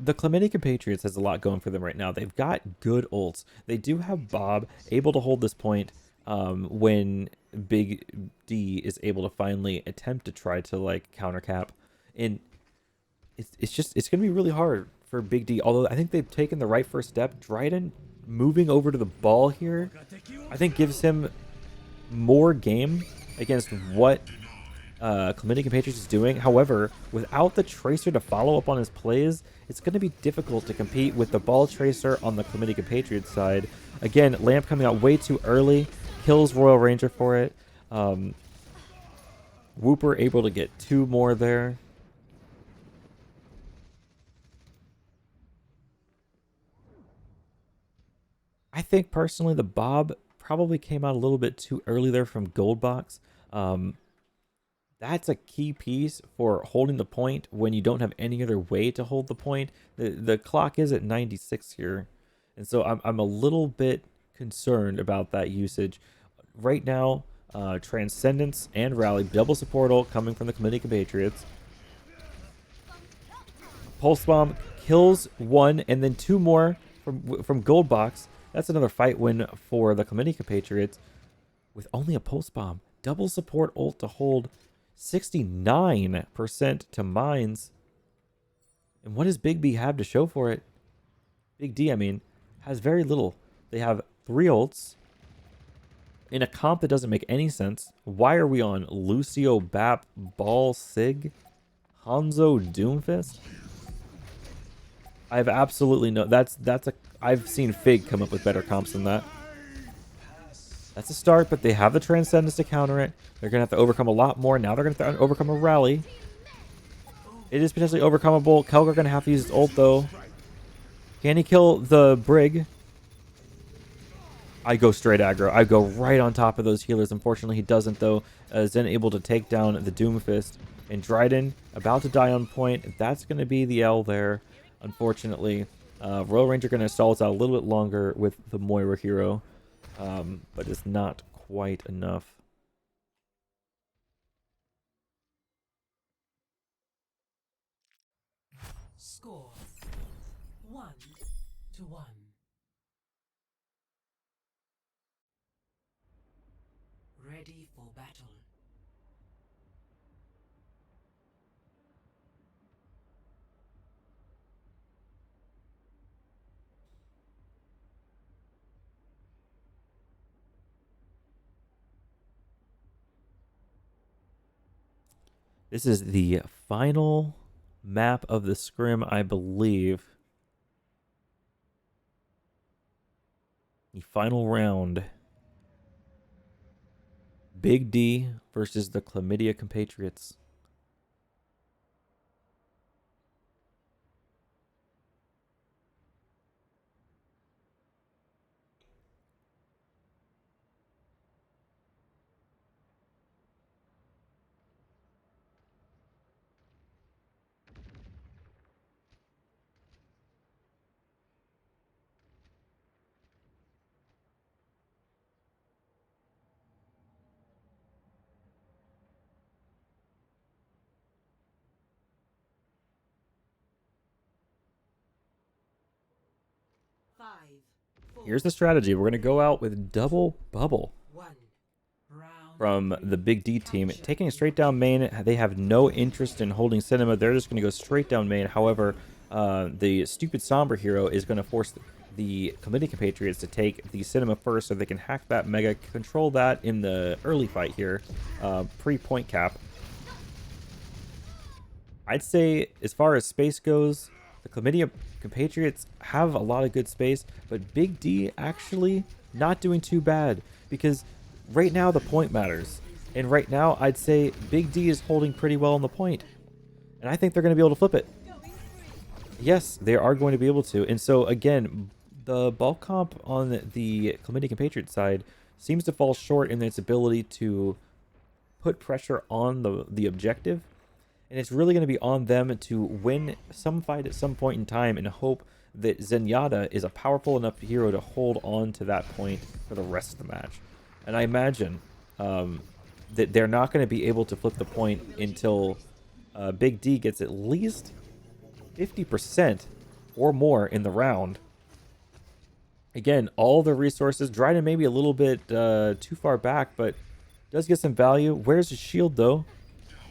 the Clementi Compatriots has a lot going for them right now. They've got good ults. They do have Bob able to hold this point when Big D is able to finally attempt to try to like counter cap. And it's gonna be really hard for Big D. Although I think they've taken the right first step. Dryden moving over to the ball here, I think gives him more game against what Clementi Compatriots is doing. However, without the Tracer to follow up on his plays, it's going to be difficult to compete with the Ball Tracer on the Clementi Compatriots side. Again, Lamp coming out way too early, kills Royal Ranger for it. Whooper able to get 2 more there. I think personally the Bob probably came out a little bit too early there from Goldbox. That's a key piece for holding the point when you don't have any other way to hold the point. The clock is at 96 here. And so I'm a little bit concerned about that usage. Right now, Transcendence and Rally, double support ult coming from the Clementi Compatriots. Pulse Bomb kills 1 and then 2 more from Goldbox. That's another fight win for the Clementi Compatriots with only a Pulse Bomb. Double support ult to hold 69% to mines. And what does Big B have to show for it? Big D, I mean, has very little. They have 3 ults in a comp that doesn't make any sense. Why are we on Lucio, Bap, Ball, Sig, Hanzo, Doomfist? I have absolutely no. I've seen Fig come up with better comps than that. That's a start, but they have the Transcendence to counter it. They're going to have to overcome a lot more. Now they're going to have to overcome a rally. It is potentially overcomable. Kelgar going to have to use his ult, though. Can he kill the Brig? I go straight aggro. I go right on top of those healers. Unfortunately, he doesn't, though. Zen able to take down the Doomfist. And Dryden about to die on point. That's going to be the L there, unfortunately. Royal Ranger going to stall us out a little bit longer with the Moira hero. But it's not quite enough. Score 1-1. Ready for battle. This is the final map of the scrim, I believe. The final round. Big D versus the Chlamydia Compatriots. Here's the strategy. We're going to go out with double bubble 1. Round from the Big D team. Taking a straight down main, they have no interest in holding Cinema. They're just going to go straight down main. However, the stupid Sombra hero is going to force the Committee Compatriots to take the Cinema first so they can hack that Mega, control that in the early fight here, pre-point cap. I'd say as far as space goes, the Chlamydia Compatriots have a lot of good space, but Big D actually not doing too bad because right now the point matters. And right now I'd say Big D is holding pretty well on the point. And I think they're going to be able to flip it. Yes, they are going to be able to. And so again, the bulk comp on the Chlamydia Compatriot side seems to fall short in its ability to put pressure on the objective. And it's really going to be on them to win some fight at some point in time and hope that Zenyatta is a powerful enough hero to hold on to that point for the rest of the match. And I imagine that they're not going to be able to flip the point until Big D gets at least 50% or more in the round. Again, all the resources. Dryden maybe a little bit too far back, but does get some value. Where's his shield, though?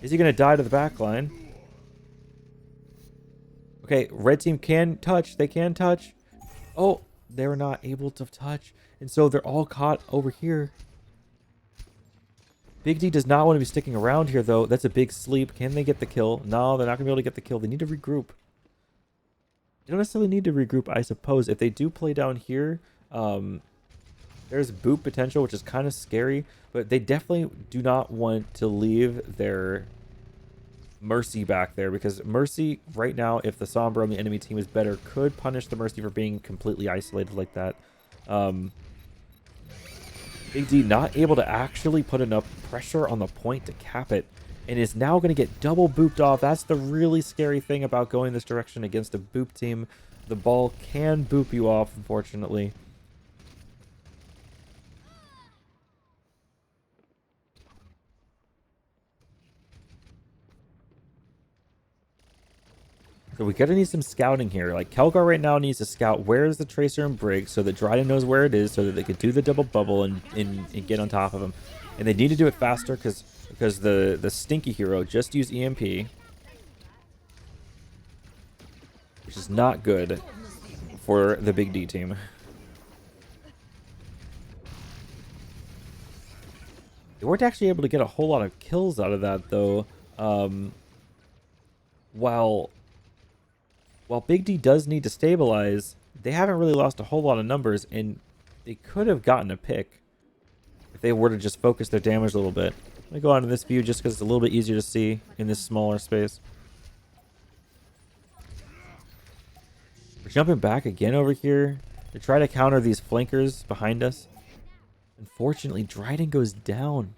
Is he going to die to the back line? Okay, red team can touch. They can touch. Oh, they're not able to touch. And so they're all caught over here. Big D does not want to be sticking around here, though. That's a big sleep. Can they get the kill? No, they're not going to be able to get the kill. They need to regroup. They don't necessarily need to regroup, I suppose. If they do play down here, there's boot potential, which is kind of scary. But they definitely do not want to leave their Mercy back there. Because Mercy, right now, if the Sombra on the enemy team is better, could punish the Mercy for being completely isolated like that. Big D not able to actually put enough pressure on the point to cap it. And is now going to get double booped off. That's the really scary thing about going this direction against a boop team. The ball can boop you off, unfortunately. So we gotta need some scouting here. Like Kelgar right now needs to scout where is the Tracer and Brig so that Dryden knows where it is so that they could do the double bubble and get on top of him. And they need to do it faster because the stinky hero just used EMP, which is not good for the Big D team. They weren't actually able to get a whole lot of kills out of that, though. While Big D does need to stabilize, they haven't really lost a whole lot of numbers, and they could have gotten a pick if they were to just focus their damage a little bit. Let me go on to this view just because it's a little bit easier to see in this smaller space. We're jumping back again over here to try to counter these flankers behind us. Unfortunately, Dryden goes down.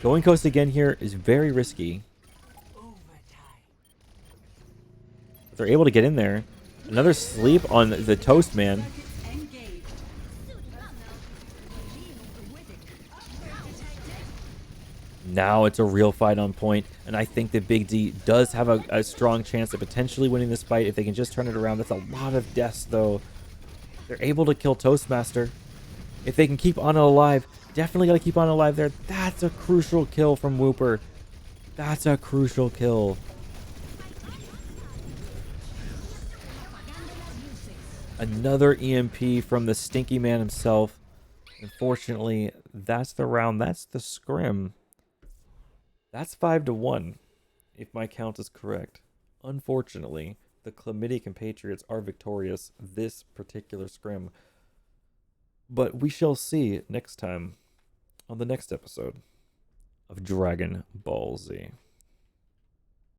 Going coast again here is very risky. If they're able to get in there. Another sleep on the Toast Man. Now it's a real fight on point, and I think that Big D does have a strong chance of potentially winning this fight if they can just turn it around. That's a lot of deaths, though. They're able to kill Toastmaster. If they can keep Ana alive, definitely got to keep Ana alive there. That's a crucial kill from Whooper. That's a crucial kill. Another EMP from the Stinky Man himself. Unfortunately, that's the round. That's the scrim. That's 5-1, if my count is correct. Unfortunately, the Chlamydia Compatriots are victorious this particular scrim. But we shall see next time on the next episode of Dragon Ball Z.